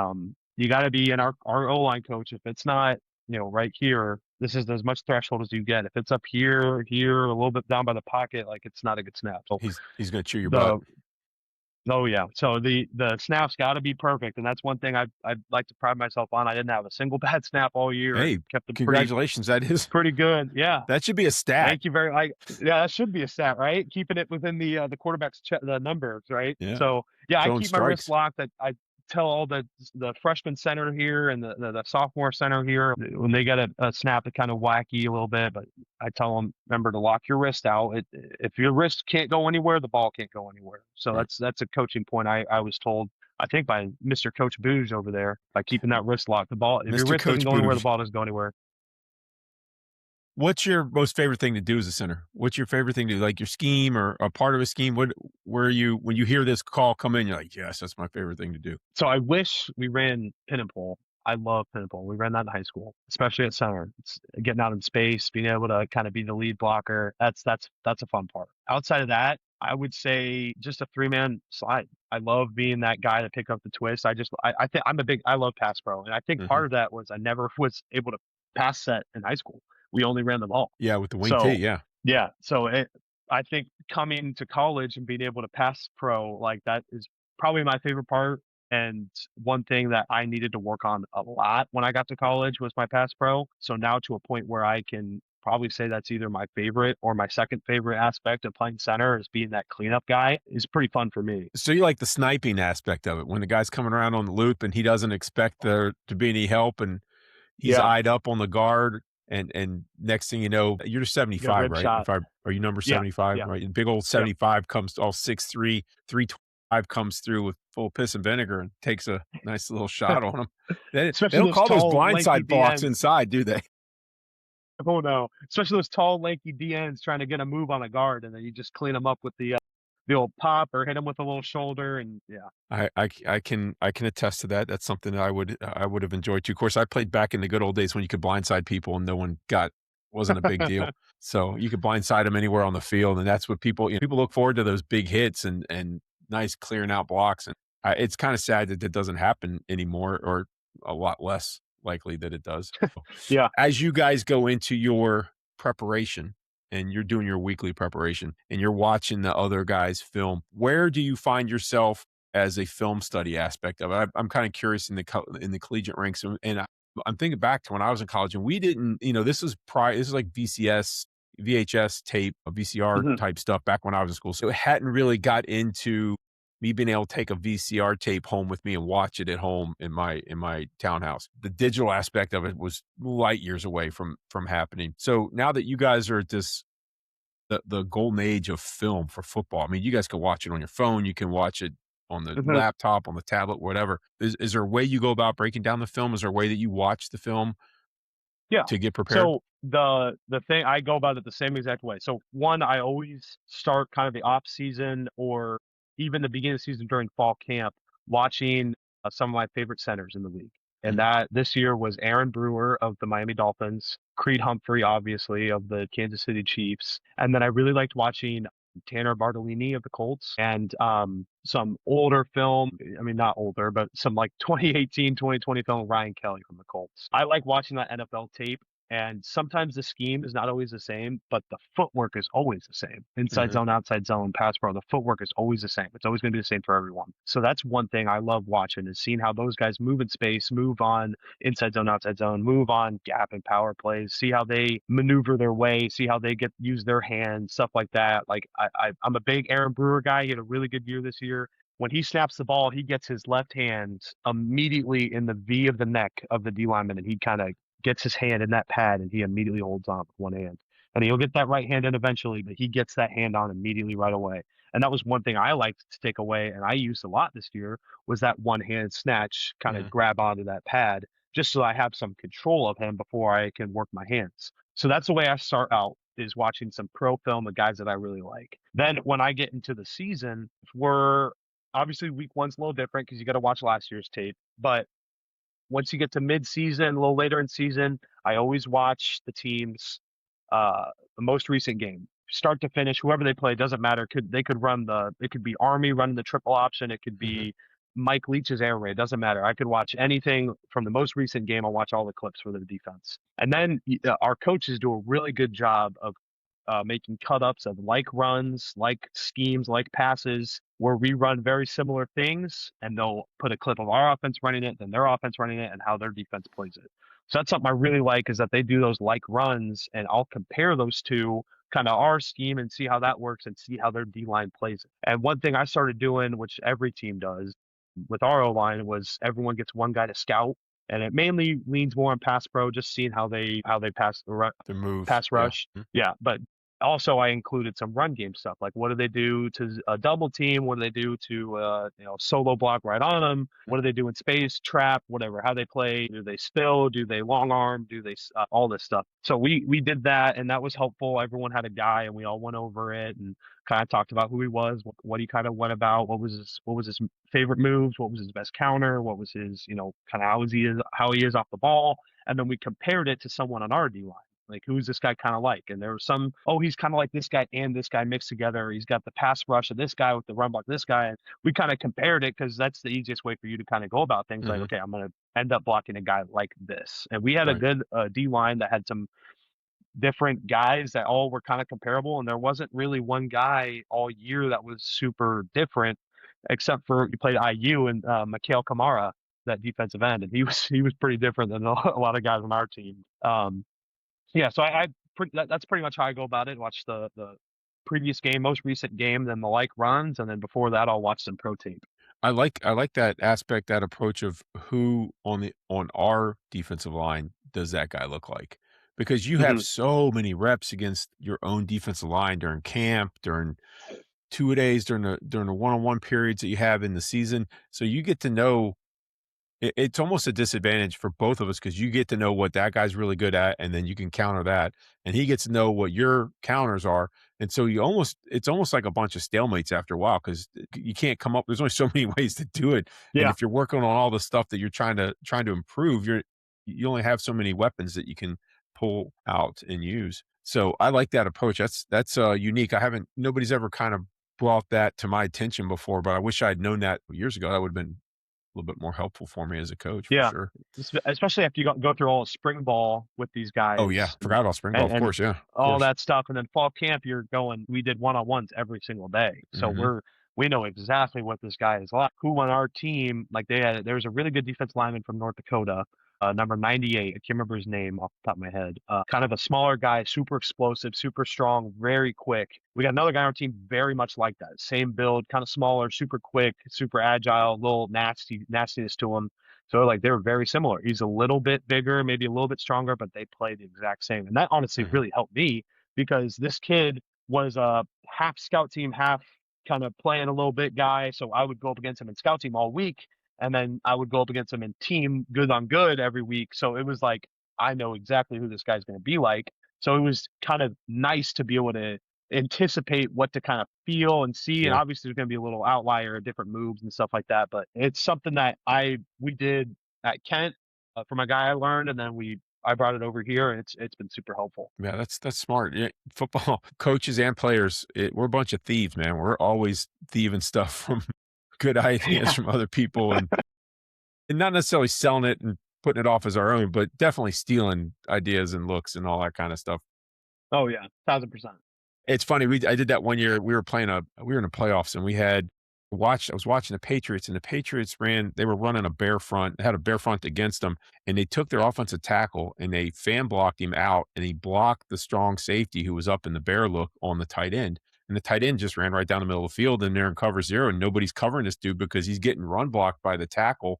You got to be in our O line coach. If it's not, right here, this is as much threshold as you get. If it's up here, a little bit down by the pocket, like it's not a good snap. So He's gonna chew your butt. the oh yeah, so the snap's got to be perfect, and that's one thing I'd like to pride myself on. I didn't have a single bad snap all year, and Hey, kept them congratulations. pretty good. Yeah, That should be a stat. thank you very. Yeah, that should be a stat, right? Keeping it within the quarterback's the numbers, right? Yeah. So yeah, I Throwing keep my wrist strikes. locked. I tell all the freshman center here and the sophomore center here when they get a snap, it kind of wacky a little bit, but I tell them, remember to lock your wrist out. If your wrist can't go anywhere, the ball can't go anywhere. So Right. that's a coaching point I was told. I think by Mr. Coach Booge over there, by keeping that wrist locked, the ball, if your Mr. wrist doesn't Coach go anywhere, the Booge. ball doesn't go anywhere. What's your most favorite thing to do as a center? What's your favorite thing to do? Like your scheme or a part of a scheme? Where you when you hear this call come in, you're like, yes, that's my favorite thing to do. So I wish we ran pin and pull. I love pin and pull. We ran that in high school, especially at center. It's getting out in space, being able to kind of be the lead blocker. That's a fun part. Outside of that, I would say just a 3-man slide. I love being that guy to pick up the twist. I think I love pass pro, and I think Mhm. part of that was I never was able to pass set in high school. We only ran the ball. Yeah, with the wing T, So yeah. yeah, I think coming to college and being able to pass pro like that is probably my favorite part. And one thing that I needed to work on a lot when I got to college was my pass pro. So now to a point where I can probably say that's either my favorite or my second favorite aspect of playing center is being that cleanup guy is pretty fun for me. So you like the sniping aspect of it when the guy's coming around on the loop and he doesn't expect there to be any help and he's Yeah, eyed up on the guard and next thing you know, you're get a 75, rib right? shot. Are you number Yeah, 75, yeah, right? And big old yep, 75 comes all 6'3", 325 comes through with full piss and vinegar and takes a nice little shot on him. They especially don't those call those tall, lanky blindside blocks DNs. inside, do they? Oh no, especially those tall, lanky DNs trying to get a move on a guard, and then you just clean them up with the old pop or hit him with a little shoulder, and yeah. I can attest to that. That's something that I would have enjoyed too. Of course, I played back in the good old days when you could blindside people and no one got wasn't a big deal. So you could blindside them anywhere on the field, and that's what people look forward to those big hits and nice clearing out blocks. And it's kind of sad that that doesn't happen anymore, or a lot less likely that it does. Yeah. As you guys go into your preparation and you're doing your weekly preparation and you're watching the other guys film, where do you find yourself as a film study aspect of it? I'm kind of curious in in the collegiate ranks, I'm thinking back to when I was in college and we didn't, this is this is like VCS, VHS tape, a VCR Mhm. type stuff back when I was in school. So it hadn't really got into me being able to take a VCR tape home with me and watch it at home in my townhouse. The digital aspect of it was light years away from happening. So now that you guys are at this the golden age of film for football. I mean, you guys can watch it on your phone, you can watch it on the Mhm. laptop, on the tablet, whatever. Is there a way you go about breaking down the film? Is there a way that you watch the film Yeah. to get prepared? So the thing I go about it the same exact way. So one, I always start kind of the off season or even the beginning of the season during fall camp watching some of my favorite centers in the league. And Mhm, that this year was Aaron Brewer of the Miami Dolphins, Creed Humphrey, obviously, of the Kansas City Chiefs. And then I really liked watching Tanner Bartolini of the Colts and some older film. I mean, not older, but some like 2018, 2020 film, Ryan Kelly from the Colts. I like watching that NFL tape. And sometimes the scheme is not always the same, but the footwork is always the same. Inside mhm, zone, outside zone, pass pro, the footwork is always the same. It's always going to be the same for everyone. So that's one thing I love watching is seeing how those guys move in space, move on inside zone, outside zone, move on gap and power plays, see how they maneuver their way, see how they use their hands, stuff like that. Like I'm a big Aaron Brewer guy. He had a really good year this year. When he snaps the ball, he gets his left hand immediately in the V of the neck of the D lineman, and he kind of gets his hand in that pad and he immediately holds on with one hand. And he'll get that right hand in eventually, but he gets that hand on immediately right away. And that was one thing I liked to take away, and I used a lot this year, was that one hand snatch, kind of mhm. grab onto that pad, just so I have some control of him before I can work my hands. So that's the way I start out is watching some pro film of guys that I really like. Then when I get into the season, we're obviously week one's a little different because you got to watch last year's tape, but once you get to mid-season, a little later in season, I always watch the teams, the most recent game, start to finish. Whoever they play doesn't matter. They could run it could be Army running the triple option. It could Mhm. be Mike Leach's air raid. Doesn't matter. I could watch anything from the most recent game. I'll watch all the clips for the defense. And then our coaches do a really good job of making cut ups of like runs, like schemes, like passes, where we run very similar things, and they'll put a clip of our offense running it, then their offense running it, and how their defense plays it. So that's something I really like is that they do those like runs, and I'll compare those to kind of our scheme and see how that works and see how their D line plays it. And one thing I started doing, which every team does with our O line, was everyone gets one guy to scout, and it mainly leans more on pass pro, just seeing how they The moves, pass yeah. rush. Yeah, but also I included some run game stuff. Like what do they do to a double team? What do they do to solo block right on them? What do they do in space, trap, whatever? How they play? Do they spill? Do they long arm? Do they all this stuff? So we did that, and that was helpful. Everyone had a guy, and we all went over it and kind of talked about who he was, what he kind of went about, what was his favorite moves, what was his best counter, what was his kind of how he is off the ball, and then we compared it to someone on our D line. Like, who's this guy kind of like? And there was some, oh, he's kind of like this guy and this guy mixed together. He's got the pass rush of this guy with the run block of this guy. And we kind of compared it because that's the easiest way for you to kind of go about things. Like, Mhm. okay, I'm going to end up blocking a guy like this. And we had a Right. good D line that had some different guys that all were kind of comparable. And there wasn't really one guy all year that was super different, except for you played IU and Mikhail Kamara, that defensive end. And he was pretty different than a lot of guys on our team. Yeah, so that's pretty much how I go about it. Watch the previous game, most recent game, then the like runs, and then before that, I'll watch some pro tape. I like that aspect, that approach of who on our defensive line does that guy look like? Because you have Hmm. so many reps against your own defensive line during camp, during two-a-days, during the one-on-one periods that you have in the season. So you get to know it's almost a disadvantage for both of us because you get to know what that guy's really good at, and then you can counter that, and he gets to know what your counters are, and so it's almost like a bunch of stalemates after a while because you can't come up. There's only so many ways to do it, and Yeah, if you're working on all the stuff that you're trying to improve, you only have so many weapons that you can pull out and use. So I like that approach. That's unique. Nobody's ever kind of brought that to my attention before, but I wish I'd known that years ago. That would have been little bit more helpful for me as a coach for yeah. sure. Especially after you go through all the spring ball with these Oh, yeah, guys forgot about spring ball, and, of and course, yeah, of all course. that stuff, and then fall camp, we did one-on-ones every single day, so Mhm, we know exactly what this guy is like. Who on our team, like there was a really good defense lineman from North Dakota number 98. I can't remember his name off the top of my head. Kind of a smaller guy, super explosive, super strong, very quick. We got another guy on our team very much like that. Same build, kind of smaller, super quick, super agile, little nastiness to him. So like they were very similar. He's a little bit bigger, maybe a little bit stronger, but they play the exact same. And that honestly Mhm. really helped me because this kid was a half scout team, half kind of playing a little bit guy. So I would go up against him in scout team all week. And then I would go up against him in team good on good every week. So it was like, I know exactly who this guy's going to be like. So it was kind of nice to be able to anticipate what to kind of feel and see. And Yeah. obviously there's going to be a little outlier, different moves and stuff like that. But it's something that we did at Kent from a guy I learned, and then I brought it over here, and it's been super helpful. Yeah, that's smart. Yeah, football coaches and players, we're a bunch of thieves, man. We're always thieving stuff from good ideas Yeah. from other people and not necessarily selling it and putting it off as our own, but definitely stealing ideas and looks and all that kind of stuff. Oh yeah, 1000%. It's funny, I did that one year. We were in the playoffs and we had watched I was watching the Patriots and the Patriots they were running a bear front, had a bear front against them, and they took their offensive tackle and they fan blocked him out and he blocked the strong safety who was up in the bear look on the tight end. And the tight end just ran right down the middle of the field and they're in cover zero and nobody's covering this dude because he's getting run blocked by the tackle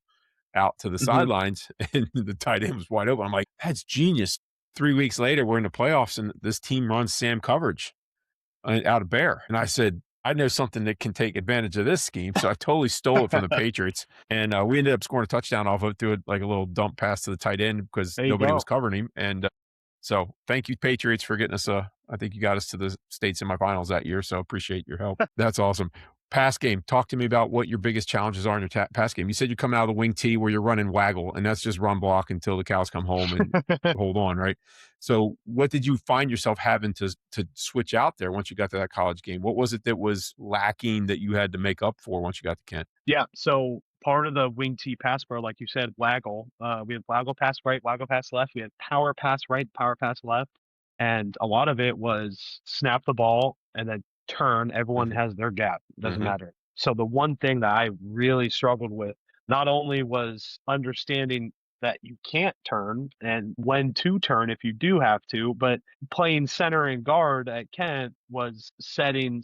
out to the Hmm. sidelines and the tight end was wide open. I'm like, that's genius. 3 weeks later, we're in the playoffs and this team runs Sam coverage out of bear. And I said, I know something that can take advantage of this scheme. So I totally stole it from the Patriots. And we ended up scoring a touchdown off of it through it, like a little dump pass to the tight end because There you nobody was go. covering him. And so thank you, Patriots, for getting us I think you got us to the state semifinals that year. So appreciate your help. That's awesome. Pass game. Talk to me about what your biggest challenges are in your pass game. You said you're coming out of the wing tee where you're running waggle, and that's just run block until the cows come home and hold on, right? So, what did you find yourself having to switch out there once you got to that college game? What was it that was lacking that you had to make up for once you got to Kent? Yeah, so part of the wing T pass pro, like you said, waggle. We had waggle pass right, waggle pass left. We had power pass right, power pass left, and a lot of it was snap the ball and then turn. Everyone Mhm, has their gap. Doesn't mhm, matter. So the one thing that I really struggled with not only was understanding that you can't turn and when to turn if you do have to, but playing center and guard at Kent was setting.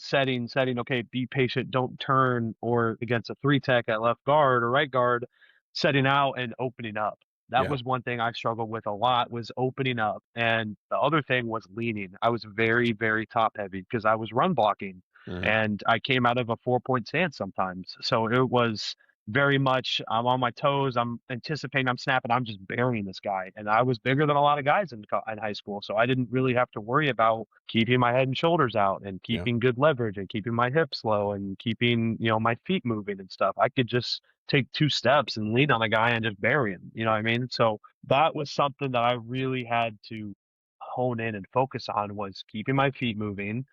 Okay, be patient, don't turn, or against a three tech at left guard or right guard, setting out and opening up. That yeah, was one thing I struggled with a lot was opening up. And the other thing was leaning. I was very, very top heavy because I was run blocking mhm, and I came out of a 4 point stance sometimes. So it was very much I'm on my toes. I'm anticipating I'm snapping. I'm just burying this guy. And I was bigger than a lot of guys in high school. So I didn't really have to worry about keeping my head and shoulders out and yeah, keeping good leverage and keeping my hips low and keeping, my feet moving and stuff. I could just take 2 steps and lean on a guy and just bury him. You know what I mean? So that was something that I really had to hone in and focus on was keeping my feet moving,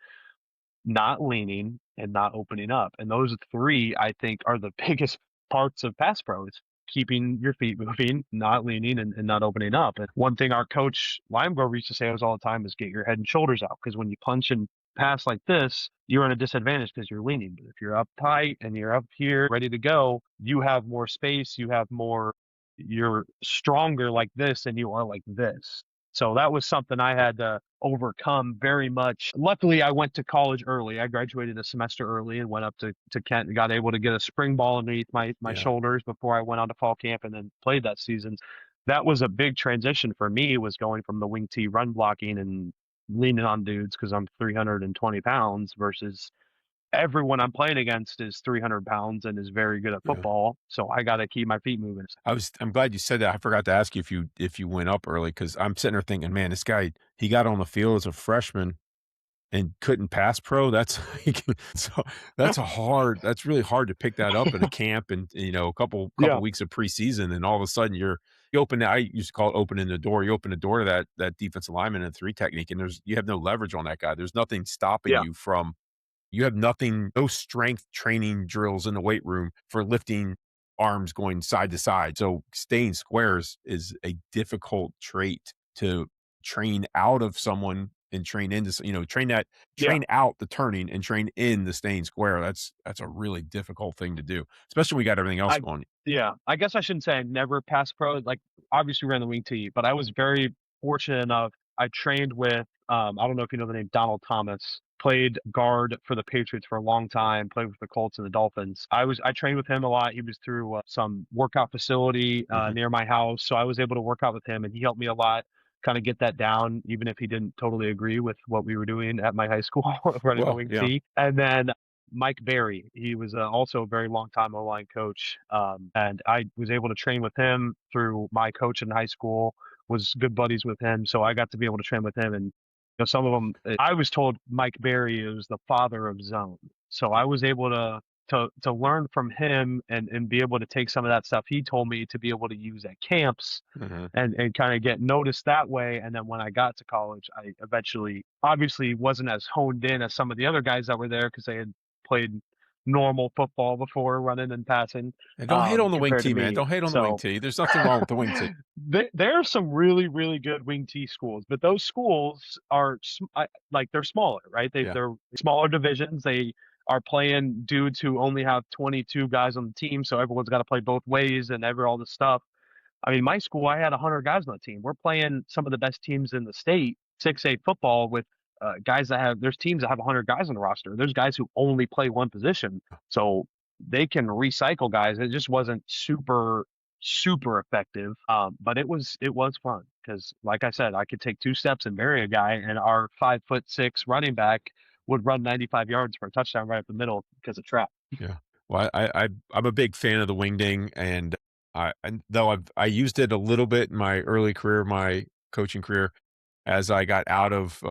not leaning, and not opening up. And those three, I think, are the biggest parts of pass pro is keeping your feet moving, not leaning, and not opening up. And one thing our coach Limegrove used to say to us all the time is get your head and shoulders out. Because when you punch and pass like this, you're in a disadvantage because you're leaning. But if you're up tight and you're up here ready to go, you have more space, you're stronger like this than you are like this. So that was something I had to overcome very much. Luckily, I went to college early. I graduated a semester early and went up to Kent and got able to get a spring ball underneath my yeah, shoulders before I went on to fall camp and then played that season. That was a big transition for me was going from the wing T run blocking and leaning on dudes because I'm 320 pounds versus everyone I'm playing against is 300 pounds and is very good at yeah. football. So I got to keep my feet moving. I'm glad you said that. I forgot to ask you if you went up early because I'm sitting there thinking, man, this guy he got on the field as a freshman and couldn't pass pro. That's like, so that's really hard to pick that up in a camp and a couple Yeah. weeks of preseason and all of a sudden you open I used to call it opening the door. You open the door to that defensive lineman in three technique and you have no leverage on that guy. There's nothing stopping Yeah. you from you have nothing, no strength training drills in the weight room for lifting arms going side to side. So staying squares is a difficult trait to train out of someone and train into, Yeah. train out the turning and train in the staying square. That's a really difficult thing to do, especially when we got everything else I going. yeah, I guess I shouldn't say I never passed pro, like, obviously ran the wing tee, but I was very fortunate enough, I trained with, I don't know if you know the name Donald Thomas, played guard for the Patriots for a long time, played with the Colts and the Dolphins. I trained with him a lot. He was through, some workout facility, Mhm. near my house, so I was able to work out with him, and he helped me a lot, kinda get that down, even if he didn't totally agree with what we were doing at my high school, running the Well, wing yeah. tee. And then Mike Berry. He was also a very long time O-line coach, and I was able to train with him through my coach in high school. Was good buddies with him, so I got to be able to train with him. And some of them, I was told Mike Berry is the father of zone, so I was able to learn from him and be able to take some of that stuff he told me to be able to use at camps Mhm. and kind of get noticed that way. And then when I got to college, I eventually obviously wasn't as honed in as some of the other guys that were there because they had played normal football before, running and passing, And don't hate on the wing compared to tee, man. me. Don't hate on the wing So tee. There's nothing wrong with the wing tee. there are some really, really good wing T schools, but those schools are like they're smaller, right? Yeah. They're smaller divisions. They are playing dudes who only have 22 guys on the team, so everyone's got to play both ways and all this stuff. I mean, my school, I had 100 guys on the team. We're playing some of the best teams in the state, 6A football with guys that have, there's teams that have 100 guys on the roster. There's guys who only play one position. So they can recycle guys. It just wasn't super effective. But it was fun because, like I said, I could take 2 steps and bury a guy, and our 5'6" running back would run 95 yards for a touchdown right up the middle because of trap. Yeah. Well, I'm a big fan of the wingding, and though I used it a little bit in my early career, my coaching career, as I got out of,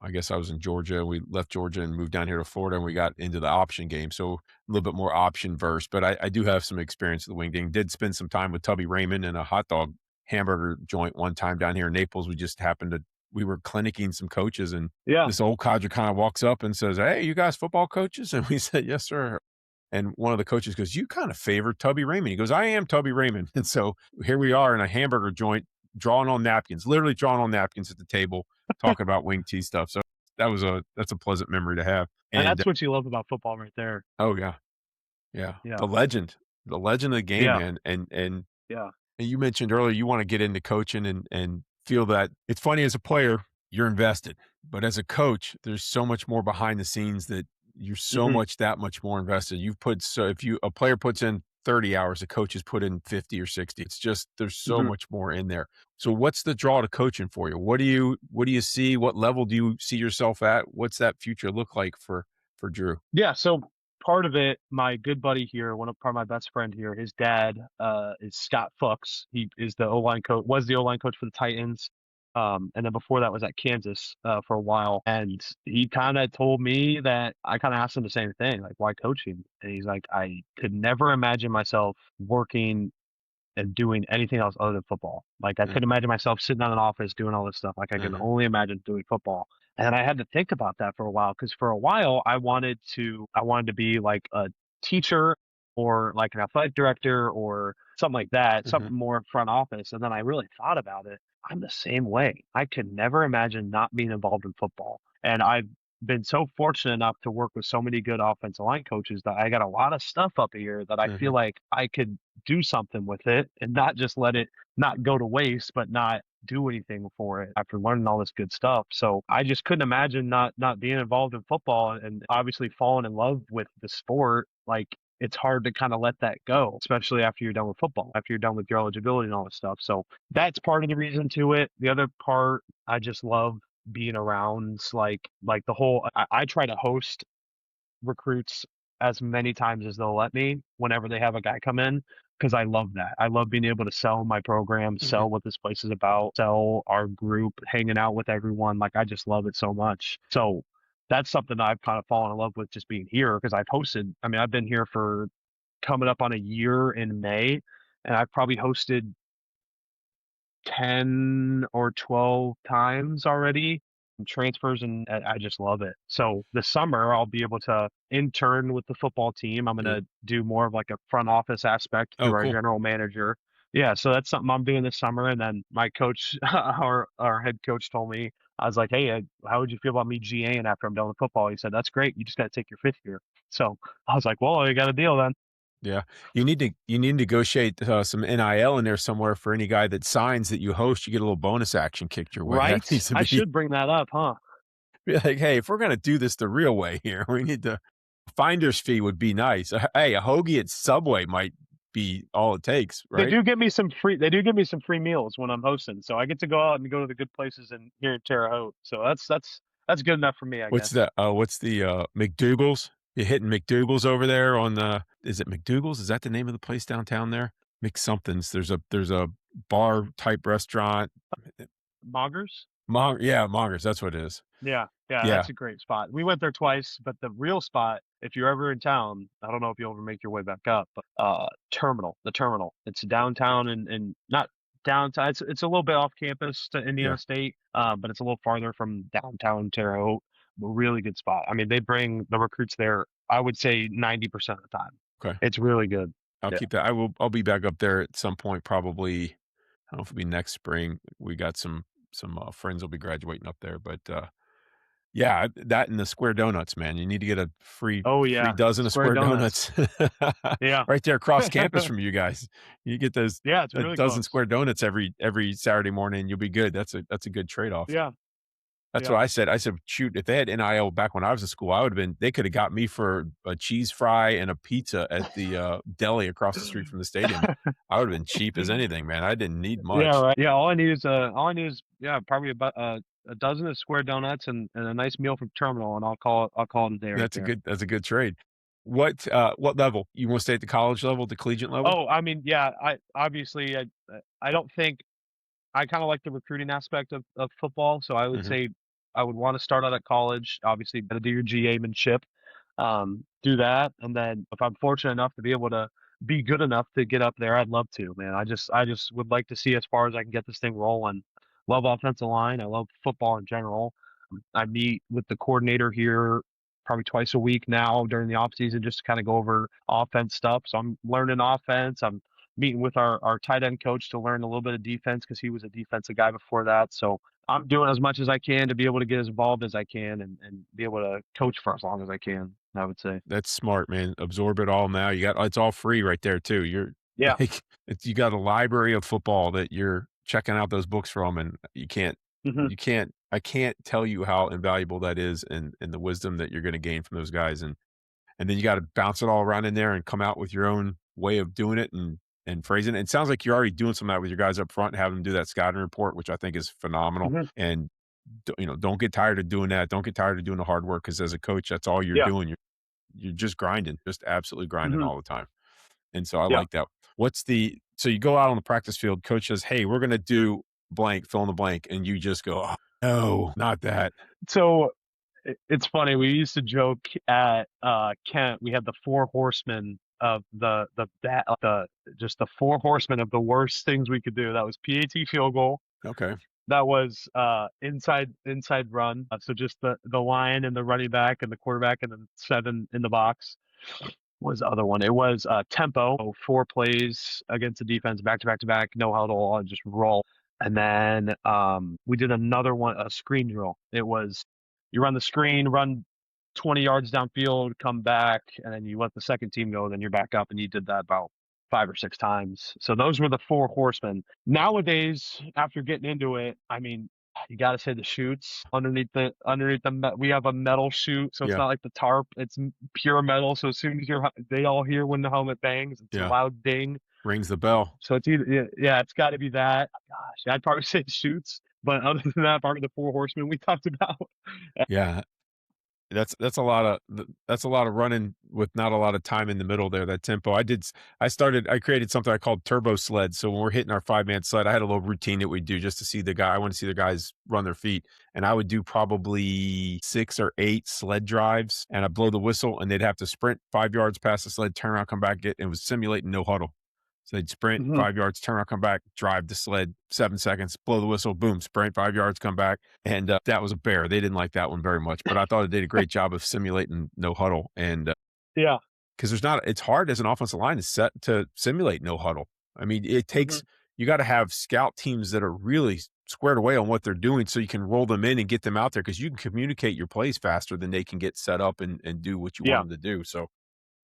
I guess I was in Georgia. We left Georgia and moved down here to Florida, and we got into the option game, so a little bit more option versed. But I do have some experience with the wingding. Did spend some time with Tubby Raymond in a hot dog hamburger joint one time down here in Naples. We were clinicking some coaches, and Yeah. this old codger kind of walks up and says, "Hey, you guys football coaches?" And we said, "Yes, sir." And one of the coaches goes, "You kind of favor Tubby Raymond." He goes, "I am Tubby Raymond." And so here we are in a hamburger joint, drawing on napkins, literally drawing on napkins at the table, talking about wing T stuff. So that's a pleasant memory to have. And And that's what you love about football right there. oh yeah, yeah, Yeah. the legend of the game, Yeah. man. Yeah. And you mentioned earlier you want to get into coaching and feel that it's funny as a player, you're invested. But as a coach, there's so much more behind the scenes that you're Mhm. that much more invested. You've put so if you a player puts in 30 hours, a coach has put in 50 or 60. It's just there's so Mhm. much more in there. So what's the draw to coaching for you? What do you see? What level do you see yourself at? What's that future look like for Drew? Yeah, so part of it, my good buddy here, part of my best friend here, his dad is Scott Fuchs. He is the O-line coach, was the O-line coach for the Titans. And then before that was at Kansas for a while. And he kind of told me that I kind of asked him the same thing, like, why coaching? And he's like, I could never imagine myself working and doing anything else other than football. Like I Mhm, couldn't imagine myself sitting in an office doing all this stuff. Like I can mhm, only imagine doing football. And I had to think about that for a while because for a while I wanted to be like a teacher or like an athletic director or something like that, mhm, something more front office. And then I really thought about it. I'm the same way. I could never imagine not being involved in football. And I've been so fortunate enough to work with so many good offensive line coaches that I got a lot of stuff up here that I feel mhm, like I could do something with it and not just let it not go to waste, but not do anything for it after learning all this good stuff. So I just couldn't imagine not being involved in football and obviously falling in love with the sport. Like it's hard to kind of let that go, especially after you're done with football, after you're done with your eligibility and all this stuff. So that's part of the reason to it. The other part, I just love being around like the whole I try to host recruits as many times as they'll let me whenever they have a guy come in because I love that. I love being able to sell my program, mhm. sell what this place is about, sell our group, hanging out with everyone. Like I just love it so much. So that's something that I've kind of fallen in love with just being here because I've hosted. I mean, I've been here for coming up on a year in May, and I've probably hosted 10 or 12 times already transfers and I just love it. So this summer I'll be able to intern with the football team. I'm going Yeah. to do more of like a front office aspect Oh, through our cool. general manager. Yeah, so that's something I'm doing this summer. And then my coach, our head coach told me I was like, "Hey, how would you feel about me GAing after I'm done with football?" He said, "That's great. You just got to take your 5th year." So I was like, "Well, I got a deal then." Yeah. You need to negotiate, some NIL in there somewhere for any guy that signs that you host, you get a little bonus action kicked your way. That Right? needs to I be should bring that up, huh? be like, "Hey, if we're gonna do this the real way here, we need to" finder's fee would be nice. Hey, a hoagie at Subway might be all it takes, right? They do give me some free meals when I'm hosting, so I get to go out and go to the good places in here in Terre Haute. So that's good enough for me, I What's guess. the, McDougal's? You hitting McDougal's over there on the is it McDougal's? Is that the name of the place downtown there? McSomething's. There's a bar type restaurant. Moggers? Yeah, Mongers, that's what it is. Yeah, yeah, Yeah, that's a great spot. We went there twice, but the real spot, if you're ever in town, I don't know if you'll ever make your way back up, but the terminal. It's downtown and not downtown. It's a little bit off campus to yeah, Indiana State, but it's a little farther from downtown Terre Haute. A really good spot. I mean, they bring the recruits there, I would say 90% of the time. okay. It's really good. I'll Yeah. keep that. I'll be back up there at some point, probably, I don't know if it'll be next spring. We got some friends will be graduating up there, but, yeah, that and the square donuts, man. You need to get a Oh free yeah, dozen of Square square Donuts. donuts Yeah. right there across campus from you guys. You get those Yeah, it's a really dozen close. square donuts every Saturday morning, you'll be good. That's a good trade-off. Yeah, That's yeah. what I said. I said, "Shoot, if they had NIL back when I was in school, I would've been they coulda got me for a cheese fry and a pizza at the, deli across the street from the stadium. I would've been cheap as anything, man. I didn't need Yeah, much." right. Yeah, all I need is yeah, probably about a dozen of square donuts and a nice meal from terminal, and I'll call it a day right there. That's a good trade. What level? You wanna stay at the college level, the collegiate level? Oh, I mean, yeah, I don't think I kinda like the recruiting aspect of football, so I would Mhm. say I would wanna start out at college, obviously, gotta do your GA-manship, do that, and then if I'm fortunate enough to be able to be good enough to get up there, I'd love to, man. I just would like to see as far as I can get this thing rolling. Love offensive line, I love football in general. I meet with the coordinator here probably twice a week now during the off season just to kinda go over offense stuff, so I'm learning offense, I'm meeting with our tight end coach to learn a little bit of defense because he was a defensive guy before that. So I'm doing as much as I can to be able to get as involved as I can and be able to coach for as long as I can, I would say. That's smart, man. Absorb it all now. You got it's all free right there too. You're Yeah. like you got a library of football that you're checking out those books from, and Hmm. I can't tell you how invaluable that is and the wisdom that you're gonna gain from those guys, and then you gotta bounce it all around in there and come out with your own way of doing it and phrasing it. It sounds like you're already doing some of that with your guys up front, having them do that scouting report, which I think is phenomenal, Hmm. and don't get tired of doing that. Don't get tired of doing the hard work because as a coach, that's all you're Yeah. doing. You're just grinding, just absolutely grinding Hmm. all the time. And so I Yeah. like that. So you go out on the practice field, coach says, "Hey, we're gonna do blank, fill in the blank," and you just go, "Oh, no, not that." So it's funny. We used to joke at Kent. We had the four horsemen of the just the four horsemen of the worst things we could do. That was PAT field goal. Okay. That was inside run. So just the line and the running back and the quarterback and then seven in the box. What was the other one? It was tempo, so 4 plays against the defense, back to back to back, no huddle, and just roll. And then we did another one, a screen drill. It was you run the screen, run 20 yards downfield, come back, and then you let the second team go. Then you're back up, and you did that about 5 or 6 times. So those were the four horsemen. Nowadays, after getting into it, I mean, you got to say the chutes we have a metal chute, so it's Yeah. not like the tarp. It's pure metal. So as soon as they all hear when the helmet bangs, it's a Yeah. loud ding. Rings the bell. So it's either yeah, it's got to be that. Gosh, I'd probably say shoots, but other than that, probably the four horsemen we talked about. Yeah. That's a lot of running with not a lot of time in the middle there, that tempo. I created something I called turbo sled. So when we're hitting our 5-man sled, I had a little routine that we do just to see I want to see the guys run their feet. And I would do probably 6 or 8 sled drives and I'd blow the whistle and they'd have to sprint 5 yards past the sled, turn around, come back, it was simulating no huddle. So they'd sprint Hmm. 5 yards, turn around, come back, drive the sled 7 seconds, blow the whistle, boom, sprint 5 yards, come back. And that was a bear. They didn't like that one very much, but I thought it did a great job of simulating no huddle. And Yeah. because it's hard as an offensive line to simulate no huddle. I mean, Hmm. you got to have scout teams that are really squared away on what they're doing so you can roll them in and get them out there because you can communicate your plays faster than they can get set up and do what you want Yeah, them to do. So I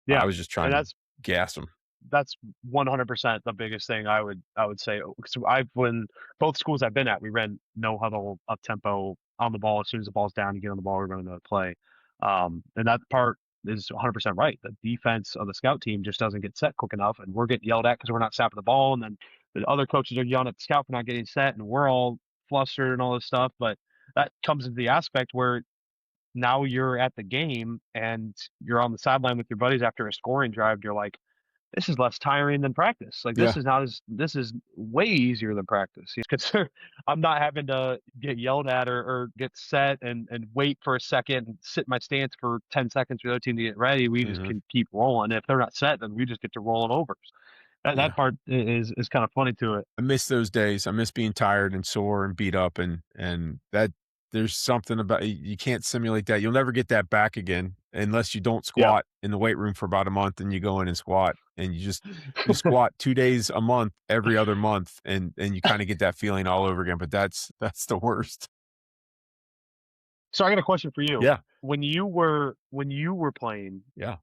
yeah, was just trying and to that's gas them. that's 100% the biggest thing I would say. So I've when both schools I've been at, we ran no huddle, up tempo, on the ball. As soon as the ball's down, you get on the ball, we run another play. And that part is 100% right. The defense of the scout team just doesn't get set quick enough, and we're getting yelled at because we're not snapping the ball, and then the other coaches are yelling at the scout for not getting set, and we're all flustered and all this stuff. But that comes into the aspect where now you're at the game and you're on the sideline with your buddies after a scoring drive. You're like, this is less tiring than practice. Like Yeah. this is way easier than practice. Because I'm not having to get yelled at or get set and wait for a second and sit in my stance for 10 seconds for the other team to get ready. We just Hmm. can keep rolling. If they're not set, then we just get to rolling over. That Yeah. part is kind of funny to it. I miss those days. I miss being tired and sore and beat up and that there's something about you can't simulate that. You'll never get that back again unless you don't Yeah. squat in the weight room for about a month and you go in and squat and you squat 2 days a month every other month and you kind of get that feeling all over again, but that's the worst. So I got a question for you. Yeah. When you were playing, Yeah.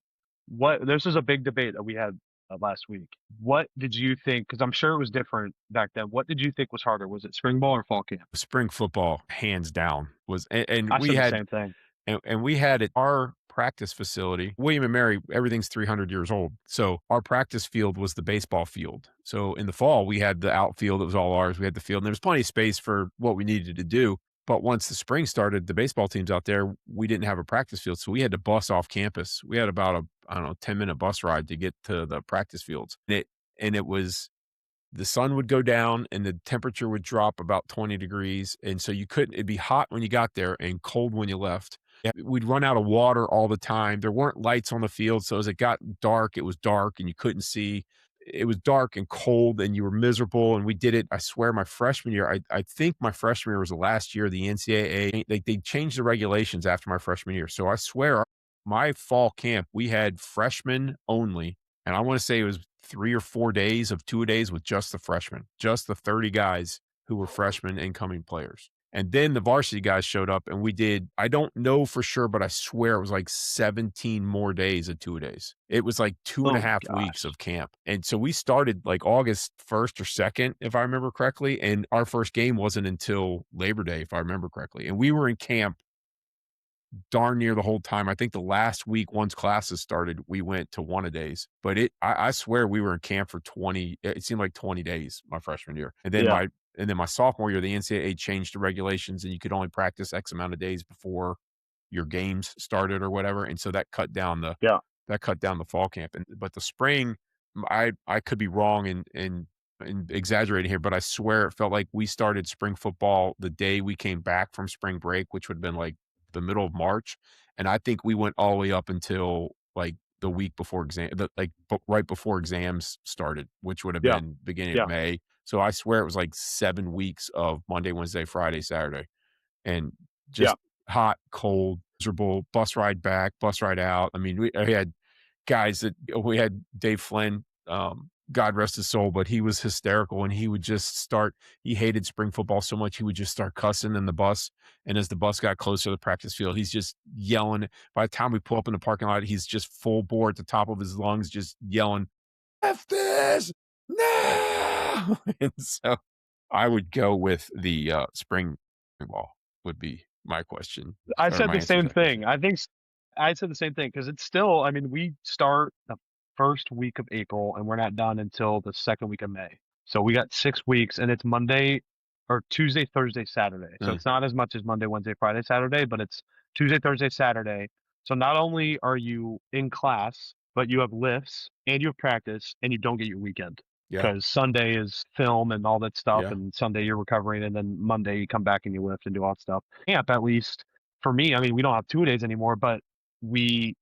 what this is a big debate that we had last week. What did you think? Because I'm sure it was different back then. What did you think was harder? Was it spring ball or fall camp? Spring football hands down was and I we said the had same thing. and we had at our practice facility, William and Mary, everything's 300 years old. So our practice field was the baseball field. So in the fall, we had the outfield. It was all ours. We had the field and there was plenty of space for what we needed to do. But once the spring started, the baseball teams out there, we didn't have a practice field. So we had to bus off campus. We had about I don't know, 10-minute bus ride to get to the practice fields. And it was the sun would go down and the temperature would drop about 20 degrees. And so you couldn't, it'd be hot when you got there and cold when you left. Yeah, we'd run out of water all the time. There weren't lights on the field. So as it got dark, it was dark and you couldn't see. It was dark and cold and you were miserable. And we did it, I swear, my freshman year. I think my freshman year was the last year of the NCAA. They changed the regulations after my freshman year. So I swear, my fall camp, we had freshmen only and I want to say it was 3 or 4 days of 2 days with just the freshmen, just the 30 guys who were freshmen incoming players. And then the varsity guys showed up and we did, I don't know for sure, but I swear it was like 17 more days of 2 days. It was like two and a Oh my half weeks gosh. of camp. And so we started like August 1st or 2nd, if I remember correctly. And our first game wasn't until Labor Day, if I remember correctly. And we were in camp darn near the whole time. I think the last week, once classes started, we went to one a days. But I swear we were in camp for 20. It seemed like 20 days my freshman year, Yeah. and then my sophomore year, the NCAA changed the regulations, and you could only practice X amount of days before your games started or whatever, and so Yeah. that cut down the fall camp. And but the spring, I could be wrong and exaggerating here, but I swear it felt like we started spring football the day we came back from spring break, which would have been like the middle of March, and I think we went all the way up until like the week before right before exams started, which would have Yeah. been beginning of Yeah. May. So I swear it was like 7 weeks of Monday, Wednesday, Friday, Saturday, and Yeah. just hot, cold, miserable, bus ride back, bus ride out. I mean, I had guys that we had Dave Flynn, God rest his soul, but he was hysterical and he would just start, he hated spring football so much, he would just start cussing in the bus. And as the bus got closer to the practice field, he's just yelling. By the time we pull up in the parking lot, he's just full bore at the top of his lungs, just yelling, F this, no. And so I would go with the spring ball would be my question I or said my the answer to same that question. thing. I said the same thing because it's still, I mean, we start the first week of April and we're not done until the second week of May. So we got 6 weeks and it's Monday or Tuesday, Thursday, Saturday. So Uh, it's not as much as Monday, Wednesday, Friday, Saturday, but it's Tuesday, Thursday, Saturday. So not only are you in class, but you have lifts and you have practice and you don't get your weekend yeah, because Sunday is film and all that stuff, yeah, and Sunday you're recovering, and then Monday you come back and you lift and do all that stuff. Camp, at least for me, I mean, we don't have 2 days anymore, but we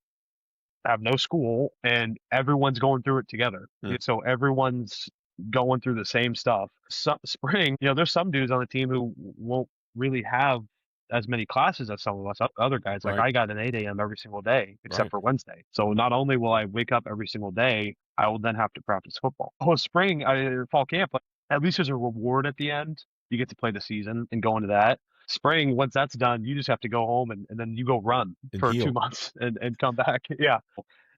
have no school and everyone's going through it together. uh, So everyone's going through the same stuff. Spring, there's some dudes on the team who won't really have as many classes as some of us other guys. Like right, I got an 8 a.m. every single day except right. for Wednesday. So not only will I wake up every single day, I will then have to practice football. Oh, spring, fall camp, like, at least there's a reward at the end. you get to play the season and go into that. Spring, once that's done, you just have to go home and then you go run and for two heal. months and come back. Yeah.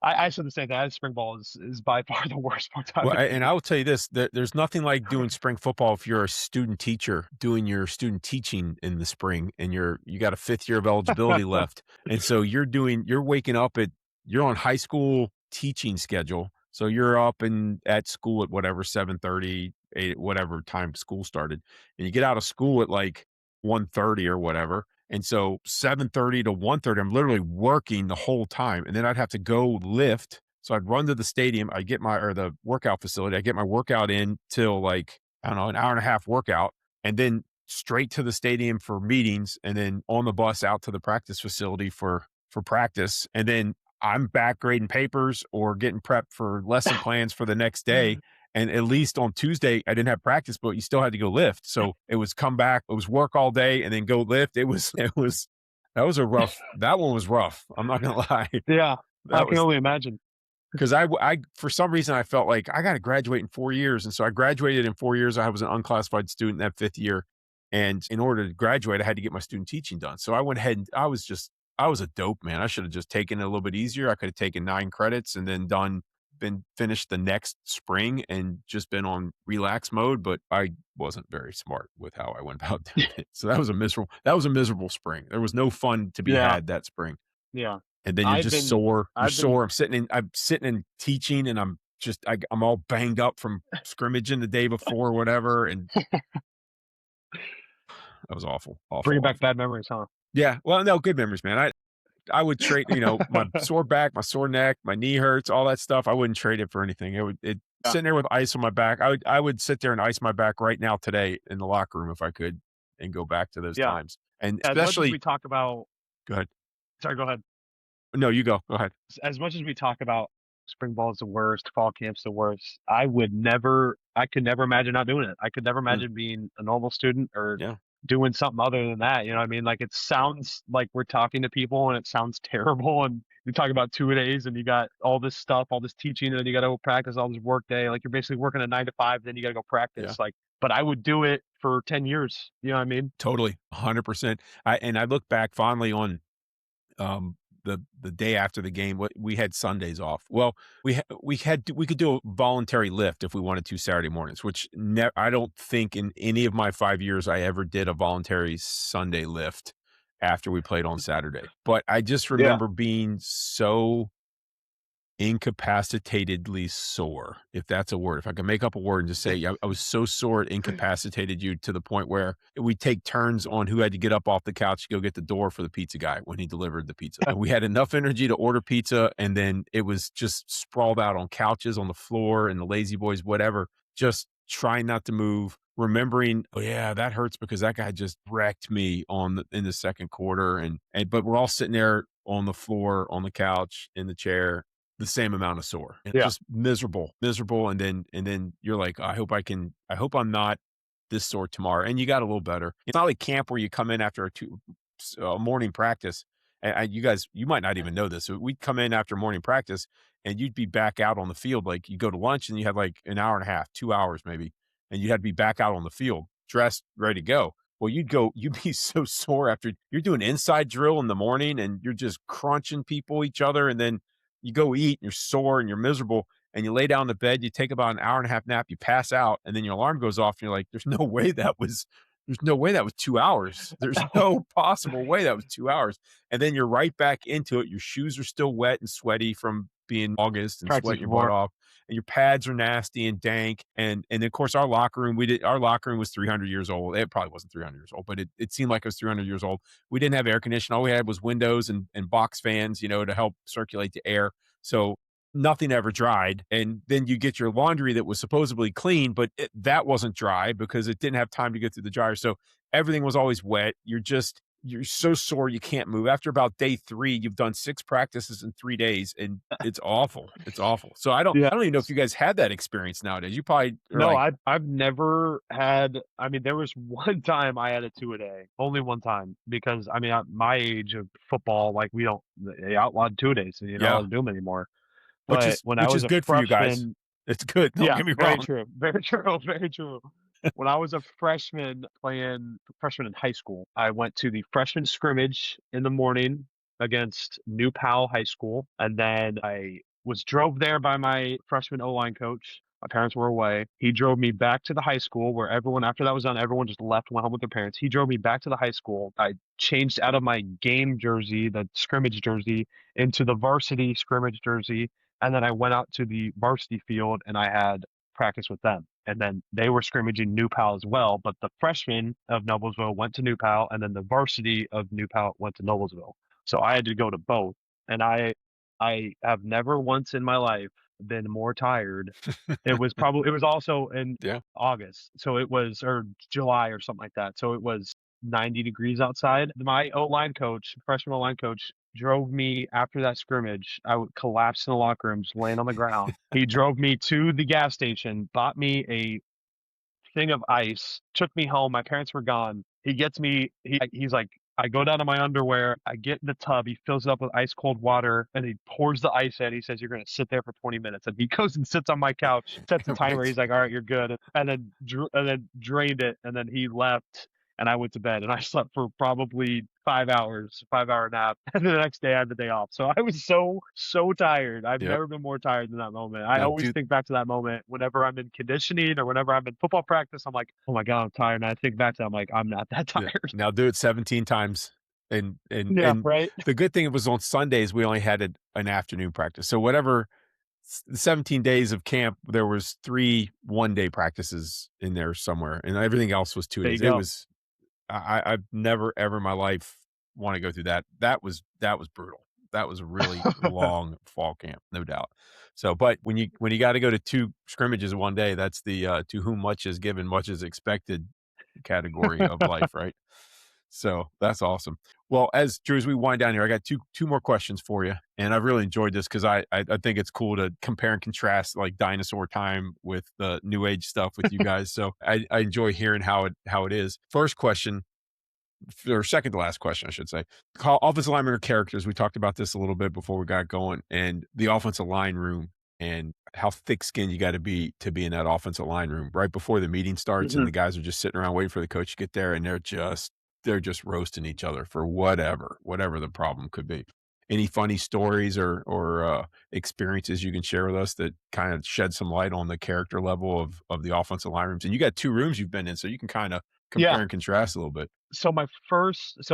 I said the same thing. Spring ball is by far the worst part I've Well, ever and seen. I will tell you this, there's nothing like doing spring football if you're a student teacher doing your student teaching in the spring and you got a 5th year of eligibility left. And so you're waking up you're on high school teaching schedule. So you're up and at school at whatever 7:30, 8, whatever time school started. And you get out of school at like 1:30 or whatever. And so 7:30 to 1:30, I'm literally working the whole time. And then I'd have to go lift. So I'd run to the stadium, I'd get or the workout facility, I get my workout in till like, I don't know, an hour and a half workout, and then straight to the stadium for meetings, and then on the bus out to the practice facility for practice. And then I'm back grading papers or getting prepped for lesson plans for the next day. And at least on Tuesday, I didn't have practice, but you still had to go lift. So it was come back, it was work all day and then go lift. That one was rough. I'm not gonna lie. Yeah, I That can was only imagine. because for some reason, I felt like I got to graduate in 4 years. And so I graduated in 4 years. I was an unclassified student that 5th year. And in order to graduate, I had to get my student teaching done. So I went ahead and I was a dope, man. I should have just taken it a little bit easier. I could have taken 9 credits and then been finished the next spring and just been on relax mode. But I wasn't very smart with how I went about doing it. So that was a miserable spring. There was no fun to be Yeah, had that spring. yeah. And then you're I've just been sore. You're I've been sore. I'm sitting and teaching, and I'm all banged up from scrimmaging the day before or whatever, and that was awful, awful, bringing back awful. bad memories, huh? Yeah, well, no, good memories, man. I would trade, my sore back, my sore neck, my knee hurts, all that stuff. I wouldn't trade it for anything. Yeah, Sitting there with ice on my back. I would sit there and ice my back right now today in the locker room if I could, and go back to those yeah. times. And As much as we especially, talk about go ahead. sorry, go ahead. No, you go. Go ahead. As much as we talk about spring ball is the worst, fall camp's the worst, I could never imagine not doing it. I could never Mm, imagine being a normal student or yeah. doing something other than that. You know what I mean? Like it sounds like we're talking to people and it sounds terrible. And you talk about 2 days and you got all this stuff, all this teaching, and then you got to go practice all this work day. Like you're basically working a 9 to 5, then you got to go Yeah. practice. Like, but I would do it for 10 years. You know what I mean? Totally, 100%. I look back fondly on, the day after the game. What we had Sundays off. Well, we could do a voluntary lift if we wanted to Saturday mornings, which I don't think in any of my 5 years I ever did a voluntary Sunday lift after we played on Saturday. But I just Yeah. remember being so incapacitatedly sore, if that's a word. If I could make up a word and just say, I was so sore it incapacitated you to the point where we take turns on who had to get up off the couch to go get the door for the pizza guy when he delivered the pizza. And we had enough energy to order pizza, and then it was just sprawled out on couches, on the floor, and the lazy boys, whatever, just trying not to move. Remembering, oh yeah, that hurts because that guy just wrecked me in the second quarter, and but we're all sitting there on the floor, on the couch, in the chair, the same amount of sore and Yeah. just miserable, miserable. And then you're like, I hope I'm not this sore tomorrow. And you got a little better. It's not like camp where you come in after a morning practice. And you guys, you might not even know this. We'd come in after morning practice and you'd be back out on the field. Like you go to lunch and you had like an hour and a half, 2 hours maybe, and you had to be back out on the field, dressed, ready to go. Well, you'd be so sore after you're doing inside drill in the morning and you're just crunching people each other. And then you go eat and you're sore and you're miserable and you lay down in the bed, you take about an hour and a half nap, you pass out, and then your alarm goes off and you're like, there's no way that was 2 hours. There's no possible way that was 2 hours. And then you're right back into it. Your shoes are still wet and sweaty from being August and Practice sweating your butt before. off. And your pads are nasty and dank. And of course our locker room was 300 years old. It probably wasn't 300 years old, but it seemed like it was 300 years old. We didn't have air conditioning. All we had was windows and box fans, to help circulate the air. So nothing ever dried. And then you get your laundry that was supposedly clean, but that wasn't dry because it didn't have time to go through the dryer. So everything was always wet. You're so sore you can't move. After about day 3, you've done 6 practices in 3 days, and it's awful. It's awful. So Yeah. I don't even know if you guys had that experience nowadays. You probably are No, like, I've never had. I mean, there was one time I had a 2-a-day, only one time, because I mean, at my age of football, like they outlawed 2-a-days, and you're not allowed yeah, to do them anymore. But when I which was is a good for you guys. freshman, It's good. Don't yeah, get me very wrong. true, very true, very true. When I was a freshman playing freshman in high school, I went to the freshman scrimmage in the morning against New Powell High School, and then I was drove there by my freshman O-line coach. My parents were away. He drove me back to the high school where everyone, after that was done, everyone just left, went home with their parents. He drove me back to the high school. I changed out of my game jersey, the scrimmage jersey, into the varsity scrimmage jersey, and then I went out to the varsity field and I had practice with them. And then they were scrimmaging New Pal as well, but the freshmen of Noblesville went to New Pal, and then the varsity of New Pal went to Noblesville. So I had to go to both. And I have never once in my life been more tired. It was also in Yeah. August. So it was, or July or something like that. So it was 90 degrees outside. My O-line coach, freshman O-line coach, drove me after that scrimmage. I would collapse in the locker room, just laying on the ground. He drove me to the gas station, bought me a thing of ice, took me home. My parents were gone. He gets me, he's like, I go down to my underwear. I get in the tub. He fills it up with ice cold water and he pours the ice in. He says, "You're going to sit there for 20 minutes." And he goes and sits on my couch, sets a timer. Right. He's like, "All right, you're good." And then drained it. And then he left and I went to bed and I slept for probably 5 hours, 5 hour nap. And the next day I had the day off. So I was so tired. I've Yep. never been more tired than that moment. I Now, always do think back to that moment whenever I'm in conditioning or whenever I'm in football practice. I'm like, oh my God, I'm tired. And I think back to that, I'm like, I'm not that yeah. tired. Now do it 17 times. And Yeah, right. the good thing it was on Sundays, we only had an afternoon practice. So whatever the 17 days of camp, there was 3 one-day practices in there somewhere, and everything else was 2 There you days. It go. was I've never ever in my life wanna go through that. That was brutal. That was a really long fall camp, no doubt. So, but when you gotta go to 2 scrimmages in one day, that's the, to whom much is given, much is expected category of life, right? So, that's awesome. Well, as Drew, as we wind down here, I got two more questions for you, and I've really enjoyed this because I think it's cool to compare and contrast, like, dinosaur time with the new age stuff with you guys, so I enjoy hearing how it is. First question, or second to last question, I should say. Call offensive linemen are characters. We talked about this a little bit before we got going, and the offensive line room and how thick skinned you got to be in that offensive line room right before the meeting starts, and Mhm. the guys are just sitting around waiting for the coach to get there, and they're just roasting each other for whatever the problem could be. Any funny stories or experiences you can share with us that kind of shed some light on the character level of the offensive line rooms? And you got 2 rooms you've been in, so you can kind of Yeah. compare and contrast a little bit. So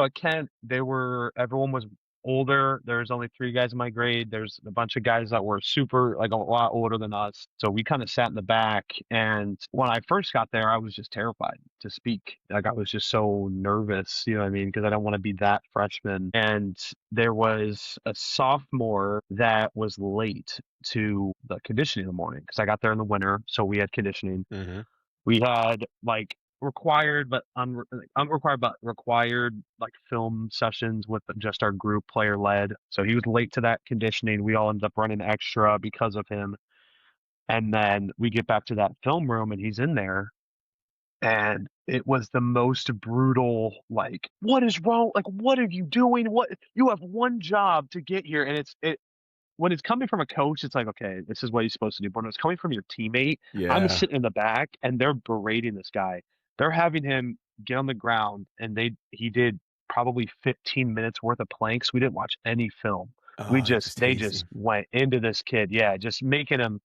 at Kent, everyone was older. There's only 3 guys in my grade. There's a bunch of guys that were super, like a lot older than us. So we kind of sat in the back. And when I first got there, I was just terrified to speak. Like I was just so nervous, you know what I mean? Because I don't want to be that freshman. And there was a sophomore that was late to the conditioning in the morning because I got there in the winter. So we had conditioning. Mhm. We had like required but unrequired but required like film sessions with just our group player led. So he was late to that conditioning. We all ended up running extra because of him. And then we get back to that film room and he's in there and it was the most brutal, like, what is wrong? Like, what are you doing? What you have one job to get here. And it when it's coming from a coach, it's like, okay, this is what he's supposed to do. But when it's coming from your teammate, I'm Yeah. sitting in the back and they're berating this guy. They're having him get on the ground and he did probably 15 minutes worth of planks. We didn't watch any film. Oh, they just They hazed just him. went into this kid. Yeah, just making him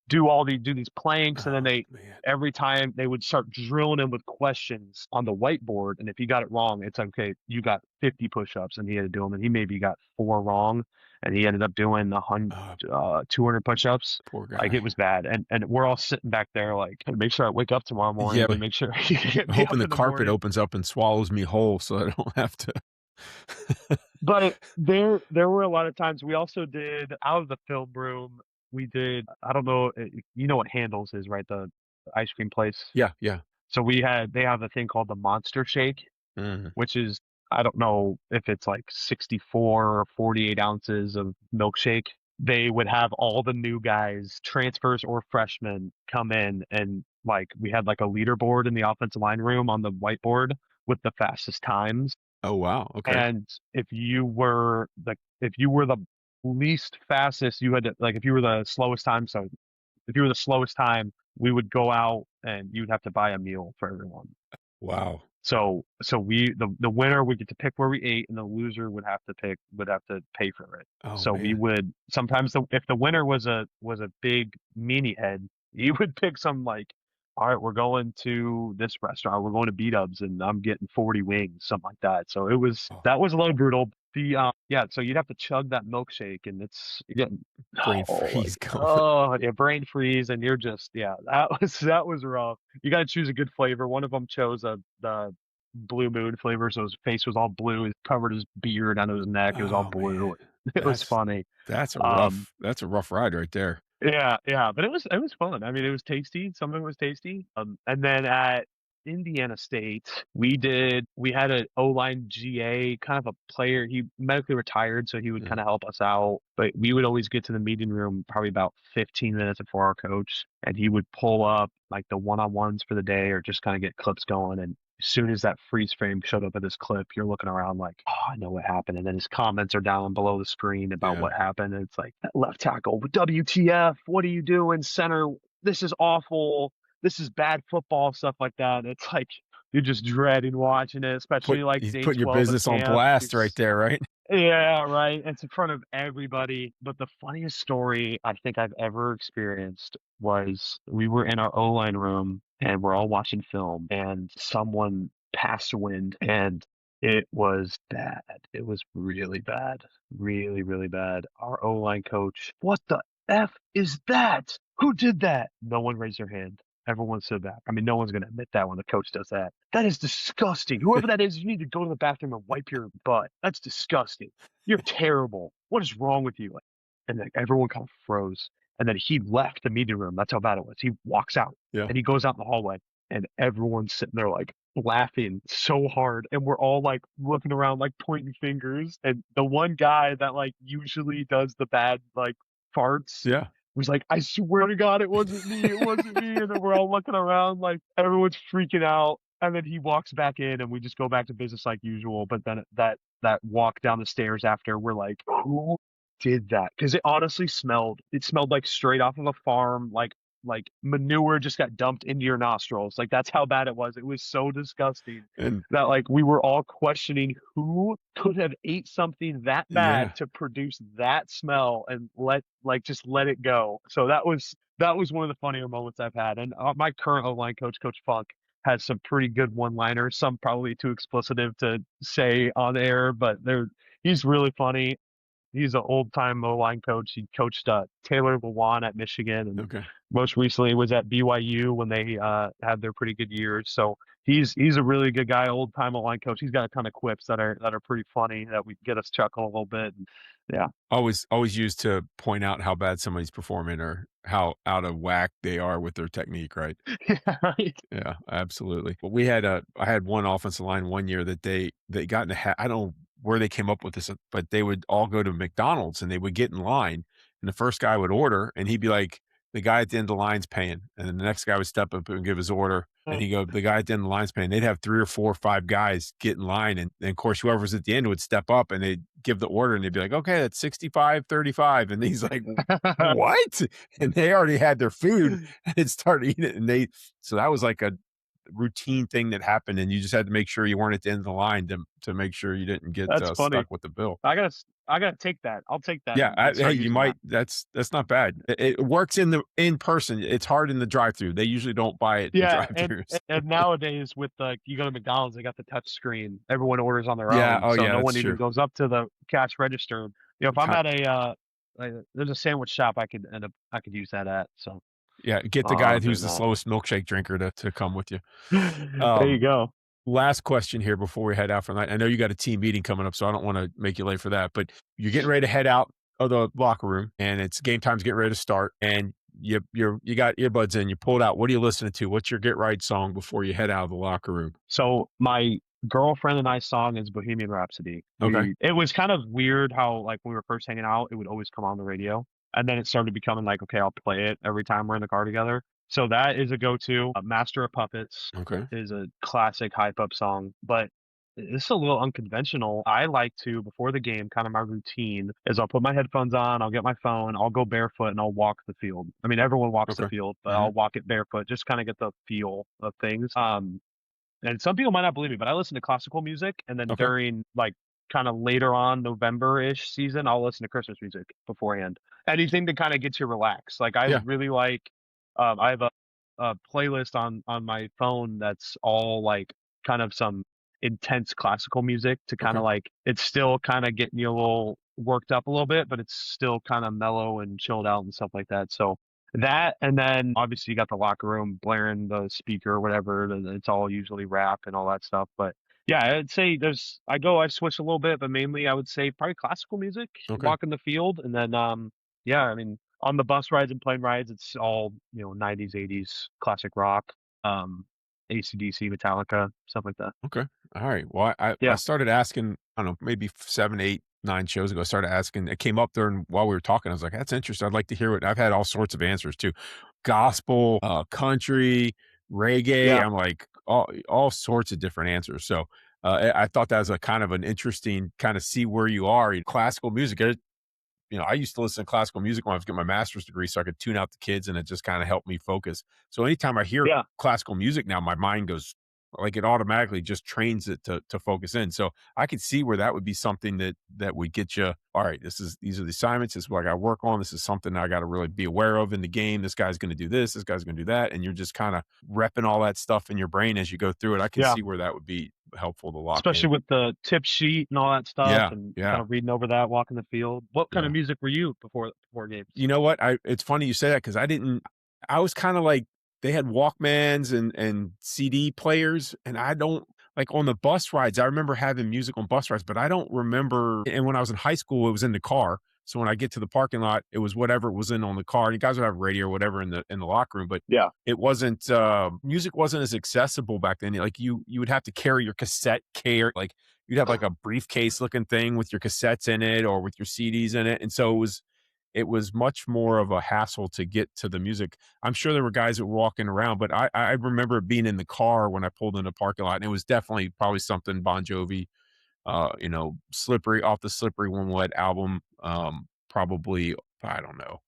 do these planks. And then Oh, man. every time they would start drilling him with questions on the whiteboard. And if he got it wrong, it's like, okay, you got 50 push-ups and he had to do them. And he maybe got 4 wrong and he ended up doing 200 push-ups. Poor Like it guy. was bad, and we're all sitting back there like, make sure I wake up tomorrow Yeah, morning and make sure he can get me hoping up the in the carpet morning. opens up and swallows me whole so I don't have to. But there were a lot of times we also did out of the film room. We did, I don't know, you know what Handles is, right? The ice cream place. Yeah, yeah. So they have a thing called the Monster Shake, Mhm. which is, I don't know if it's like 64 or 48 ounces of milkshake. They would have all the new guys, transfers or freshmen, come in and like we had like a leaderboard in the offensive line room on the whiteboard with the fastest times. Oh, wow, okay. And if you were the least fastest, you had to, like if you were the slowest time, so if you were the slowest time, we would go out and you'd have to buy a meal for everyone. Wow. So the winner would get to pick where we ate, and the loser would have to pay for it. Oh So we man. would sometimes if the winner was a big meanie head, he would pick some like, all right, we're going to this restaurant, we're going to B-Dubs, and I'm getting 40 wings, something like that. So Oh, that was a little brutal. Yeah, so you'd have to chug that milkshake, and you're getting brain oh freeze going. yeah, brain freeze, and you're just yeah, that was rough. You got to choose a good flavor. One of them chose the blue moon flavor, so his face was all blue. He covered his beard on his neck. It was all Oh man. blue. It was That's funny. that's a Um, rough ride right there. yeah, yeah, but it was fun. I mean, it was tasty. Some of it was tasty. And then at Indiana State, we had an O-line GA, kind of a player. He medically retired, so he would Yeah. kind of help us out. But we would always get to the meeting room probably about 15 minutes before our coach, and he would pull up like the one-on-ones for the day, or just kind of get clips going. And as soon as that freeze frame showed up at this clip, you're looking around like, oh, I know what happened. And then his comments are down below the screen about Yeah. what happened. And it's like, left tackle, WTF, what are you doing? Center, this is awful. This is bad football, stuff like that. It's like you're just dreading watching it, especially like He's day putting your 12 of business on camp. blast right there, right? Yeah, right. It's in front of everybody. But the funniest story I think I've ever experienced was we were in our O-line room and we're all watching film, and someone passed wind, and it was bad. It was really bad. Really, really bad. Our O-line coach, what the F is that? Who did that? No one raised their hand. Everyone stood back. I mean, no one's going to admit that when the coach does that. That is disgusting. Whoever that is, you need to go to the bathroom and wipe your butt. That's disgusting. You're terrible. What is wrong with you? And then everyone kind of froze. And then he left the meeting room. That's how bad it was. He walks out Yeah. and he goes out in the hallway, and everyone's sitting there like laughing so hard. And we're all like looking around, like pointing fingers. And the one guy that like usually does the bad like farts Yeah. was like, I swear to God, it wasn't me. It wasn't me. And then we're all looking around like everyone's freaking out. And then he walks back in, and we just go back to business like usual. But then that walk down the stairs after, we're like, who did that? Because it smelled like straight off of a farm, like manure just got dumped into your nostrils. Like that's how bad it was. It was so disgusting And that like we were all questioning who could have ate something that yeah. bad to produce that smell and just let it go. So that was one of the funnier moments I've had. And my current O-line coach, Coach Funk, has some pretty good one-liners. Some probably too explicitive to say on air, but he's really funny. He's an old-time O-line coach. He coached Taylor Lewan at Michigan, and Okay. most recently was at BYU when they had their pretty good years. So he's a really good guy, old-time O-line coach. He's got a ton of quips that are pretty funny that we get us chuckle a little bit. And, yeah. Always used to point out how bad somebody's performing or how out of whack they are with their technique, right? Yeah, right. Yeah, absolutely. But I had one offensive line one year that they got in I don't know where they came up with this, but they would all go to McDonald's and they would get in line, and the first guy would order, and he'd be like, the guy at the end of the line's paying, and then the next guy would step up and give his order, and he'd go, the guy at the end of the line's paying. They'd have 3 or 4 or 5 guys get in line, and of course whoever's at the end would step up and they'd give the order, and they'd be like, okay, that's 65-35, and he's like, what? And they already had their food and started eating it, and so that was like a routine thing that happened, and you just had to make sure you weren't at the end of the line to make sure you didn't get That's funny. stuck with the bill. I gotta take that. I'll take that Yeah, and hey, start you using that. might. That's not bad. It works in person. It's hard in the drive-through. They usually don't buy it in Yeah, drive-throughs. and nowadays with you go to McDonald's, they got the touch screen. Everyone orders on their Yeah. own, Oh, so yeah. no That's one even true. goes up to the cash register. If I'm Ki- at there's a sandwich shop I could use that at. So Yeah. Get the guy I'm doing who's the that. slowest milkshake drinker to come with you. There you Um, go. Last question here before we head out for the night. I know you got a team meeting coming up, so I don't want to make you late for that. But you're getting ready to head out of the locker room, and it's game time's getting ready to start, and you got earbuds in. You pulled out. What are you listening to? What's your get right song before you head out of the locker room? So my girlfriend and I's song is Bohemian Rhapsody. Okay. It was kind of weird how like when we were first hanging out, it would always come on the radio, and then it started becoming like, okay, I'll play it every time we're in the car together. So that is a go-to. Master of Puppets Okay. is a classic hype up song, but this is a little unconventional. I like to, before the game, kind of my routine is I'll put my headphones on, I'll get my phone, I'll go barefoot and I'll walk the field. I mean, everyone walks the Okay. field, but Hmm. I'll walk it barefoot, just kind of get the feel of things. And some people might not believe me, but I listen to classical music, and then Okay. during like kind of later on November-ish season, I'll listen to Christmas music beforehand. Anything to kind of get you relaxed. Like I Yeah. really like, I have a playlist on my phone that's all like kind of some intense classical music to kind Okay. of like it's still kind of getting you a little worked up a little bit, but it's still kind of mellow and chilled out and stuff like that. So that, and then obviously you got the locker room blaring the speaker or whatever, and it's all usually rap and all that stuff. But yeah, I'd say I switch a little bit, but mainly I would say probably classical music, Okay. walking the field, and then yeah, I mean on the bus rides and plane rides, it's all 90s, 80s classic rock, um, AC/DC, Metallica, stuff like that. Okay. All right. Well, I Yeah, started asking, I don't know, maybe 7, 8, 9 shows ago. I started asking. It came up during while we were talking. I was like, that's interesting. I'd like to hear what I've had all sorts of answers too. Gospel, country, reggae. yeah, I'm like all sorts of different answers. So I thought that was a kind of an interesting kind of see where you are in classical music. I used to listen to classical music when I was getting my master's degree so I could tune out the kids and it just kind of helped me focus. So anytime I hear yeah. classical music now, my mind goes like it automatically just trains it to focus in. So I could see where that would be something that would get you, all right, these are the assignments, this is what I got to work on. This is something I got to really be aware of in the game. This guy's going to do this guy's going to do that. And you're just kind of repping all that stuff in your brain as you go through it. I can Yeah. see where that would be helpful to lock Especially in. with the tip sheet and all that stuff, Yeah. and kind Yeah. of reading over that, walking the field. What kind of Yeah. music were you before games? You know what? I It's funny you say that because I was kinda like they had Walkmans and CD players, and I don't like, on the bus rides, I remember having music on bus rides, but I don't remember and when I was in high school, it was in the car, so when I get to the parking lot, it was whatever was in on the car. You guys would have radio or whatever in the locker room, but Yeah. it wasn't, music wasn't as accessible back then. Like, you would have to carry your cassette like, you'd have, like, a briefcase looking thing with your cassettes in it or with your CDs in it, and so it was much more of a hassle to get to the music. I'm sure there were guys that were walking around, but I remember being in the car when I pulled in the parking lot, and it was definitely probably something Bon Jovi, Slippery off the Slippery When Wet album, probably, I don't know.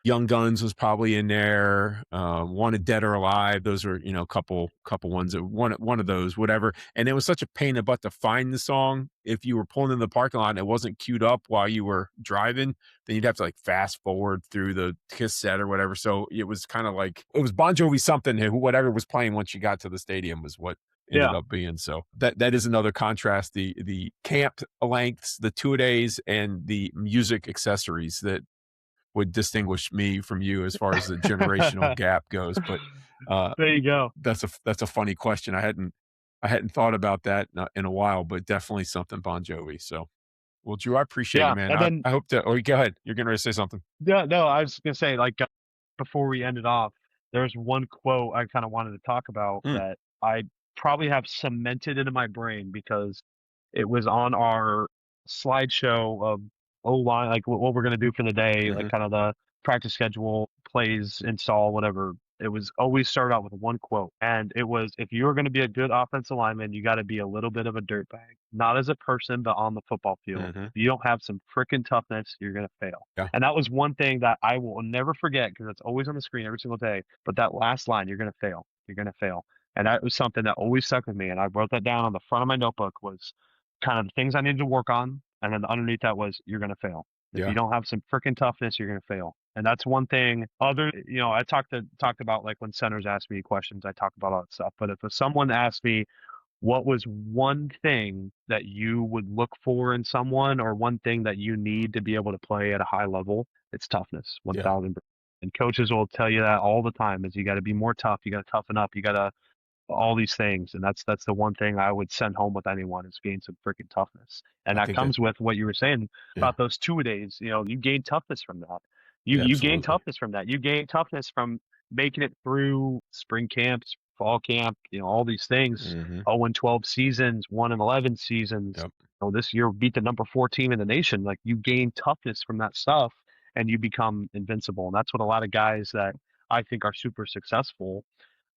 Young Guns was probably in there, Wanted Dead or Alive, those were, couple ones that one of those, whatever, and it was such a pain in the butt to find the song. If you were pulling in the parking lot and it wasn't queued up while you were driving, then you'd have to, like, fast forward through the cassette or whatever, so it was kinda like it was Bon Jovi something, who whatever was playing once you got to the stadium was what ended Yeah. up being. So that is another contrast, the camp lengths, the two-a-days, and the music accessories that would distinguish me from you as far as the generational gap goes. But There you go. that's a funny question. I hadn't thought about that in a while, but definitely something Bon Jovi. So, well, Drew, I appreciate you, Yeah. man. And then I hope to. Oh, go ahead. You're getting ready to say something. yeah, no, I was gonna say like before we ended off, there's one quote I kind of wanted to talk about Mm, that I probably have cemented into my brain because it was on our slideshow of O-line, like what we're gonna do for the day, like mhm. kind of the practice schedule, plays, install, whatever. It was always started out with one quote, and it was, "If you are going to be a good offensive lineman, you got to be a little bit of a dirtbag, not as a person, but on the football field. Mhm. If you don't have some freaking toughness, you're going to fail." Yeah. And that was one thing that I will never forget because it's always on the screen every single day. But that last line, "You're going to fail. You're going to fail." And that was something that always stuck with me. And I wrote that down on the front of my notebook was kind of the things I needed to work on. And then underneath that was, "You're going to fail. If you Yeah. don't have some freaking toughness, you're going to fail." And that's one thing I talked about like when centers ask me questions, I talk about all that stuff. But if someone asked me, what was one thing that you would look for in someone or one thing that you need to be able to play at a high level, it's toughness, Yeah. 1000%. And coaches will tell you that all the time is you got to be more tough. You got to toughen up. You got to all these things. And that's the one thing I would send home with anyone is gain some freaking toughness. And I that think that. comes with what you were saying Yeah. about those 2 days. You gain toughness from that. Yeah. You gain Absolutely. toughness from that. You gain toughness from making it through spring camps, fall camp, all these things. Mhm. 0-12 seasons, 1-11 seasons. Yep. This year beat the number 4 team in the nation. Like you gain toughness from that stuff and you become invincible. And that's what a lot of guys that I think are super successful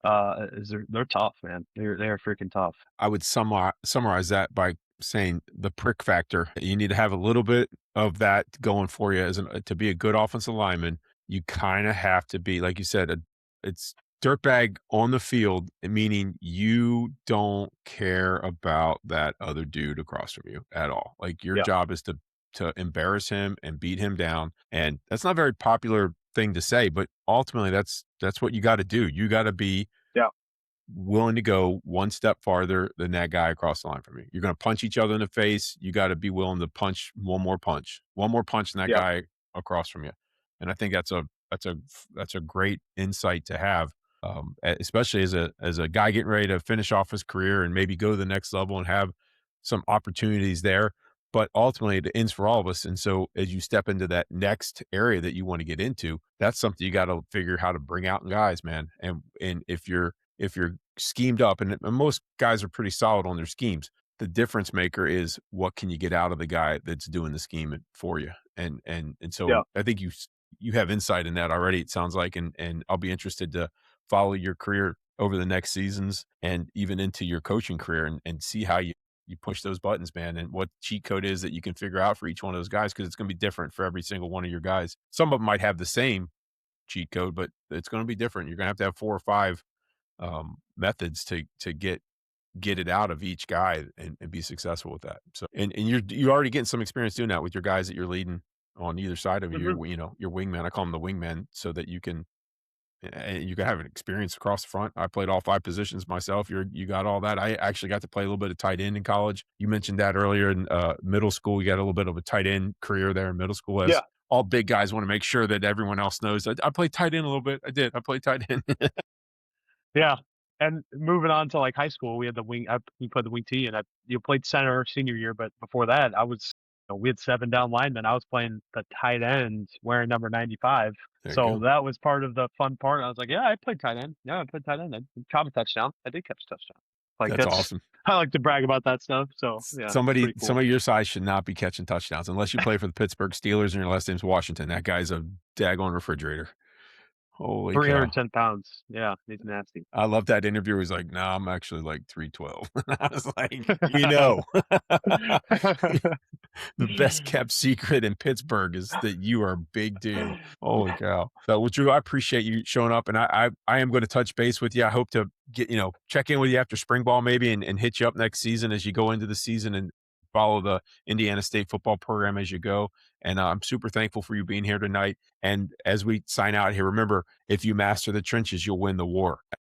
is they're tough, man. They're freaking tough. I would summarize that by saying the prick factor. You need to have a little bit of that going for you to be a good offensive lineman. You kind of have to be, like you said, it's dirtbag on the field, meaning you don't care about that other dude across from you at all. Like your Yeah, job is to embarrass him and beat him down. And that's not a very popular thing to say, but ultimately that's what you got to do. You got to be yeah, willing to go one step farther than that guy across the line from you. You're going to punch each other in the face. You got to be willing to punch one more punch than that yeah. guy across from you. And I think that's a great insight to have, especially as a guy getting ready to finish off his career and maybe go to the next level and have some opportunities there. But ultimately, it ends for all of us. And so, as you step into that next area that you want to get into, that's something you got to figure how to bring out in guys, man. And if you're schemed up, and most guys are pretty solid on their schemes, the difference maker is what can you get out of the guy that's doing the scheme for you. And so Yeah. I think you have insight in that already, it sounds like, and I'll be interested to follow your career over the next seasons and even into your coaching career and see how you push those buttons, man, and what cheat code is that you can figure out for each one of those guys, because it's going to be different for every single one of your guys. Some of them might have the same cheat code, but it's going to be different. You're going to have 4 or 5 methods to get it out of each guy and be successful with that. So, and you're already getting some experience doing that with your guys that you're leading on either side of you. Mhm. You know, your wingman. I call them the wingmen, so that you can have an experience across the front. I played all 5 positions myself. You got all that. I actually got to play a little bit of tight end in college. You mentioned that earlier in middle school. You got a little bit of a tight end career there in middle school. As Yeah. all big guys want to make sure that everyone else knows that I played tight end a little bit. I did. I played tight end. Yeah, and moving on to, like, high school, we had the wing we played the wing T, and you played center senior year, but before that, we had 7 down linemen. I was playing the tight end wearing number 95, There you so go. that was part of the fun part. I was like, "Yeah, I played tight end. Yeah, I played tight end. I caught a touchdown. I did catch a touchdown." Like, That's that's awesome. I like to brag about that stuff, so, yeah, it's Somebody pretty cool. somebody your size should not be catching touchdowns unless you play for the Pittsburgh Steelers and your last name's Washington. That guy's a daggone refrigerator. Holy cow. 310 pounds. Yeah, he's nasty. I love that interview. He's like, "No, I'm actually like 312." I was like, "You know, the best kept secret in Pittsburgh is that you are a big dude." Holy cow. So, well, Drew, I appreciate you showing up, and I am gonna touch base with you. I hope to check in with you after spring ball maybe and hit you up next season as you go into the season and follow the Indiana State football program as you go. And I'm super thankful for you being here tonight. And as we sign out here, remember, if you master the trenches, you'll win the war.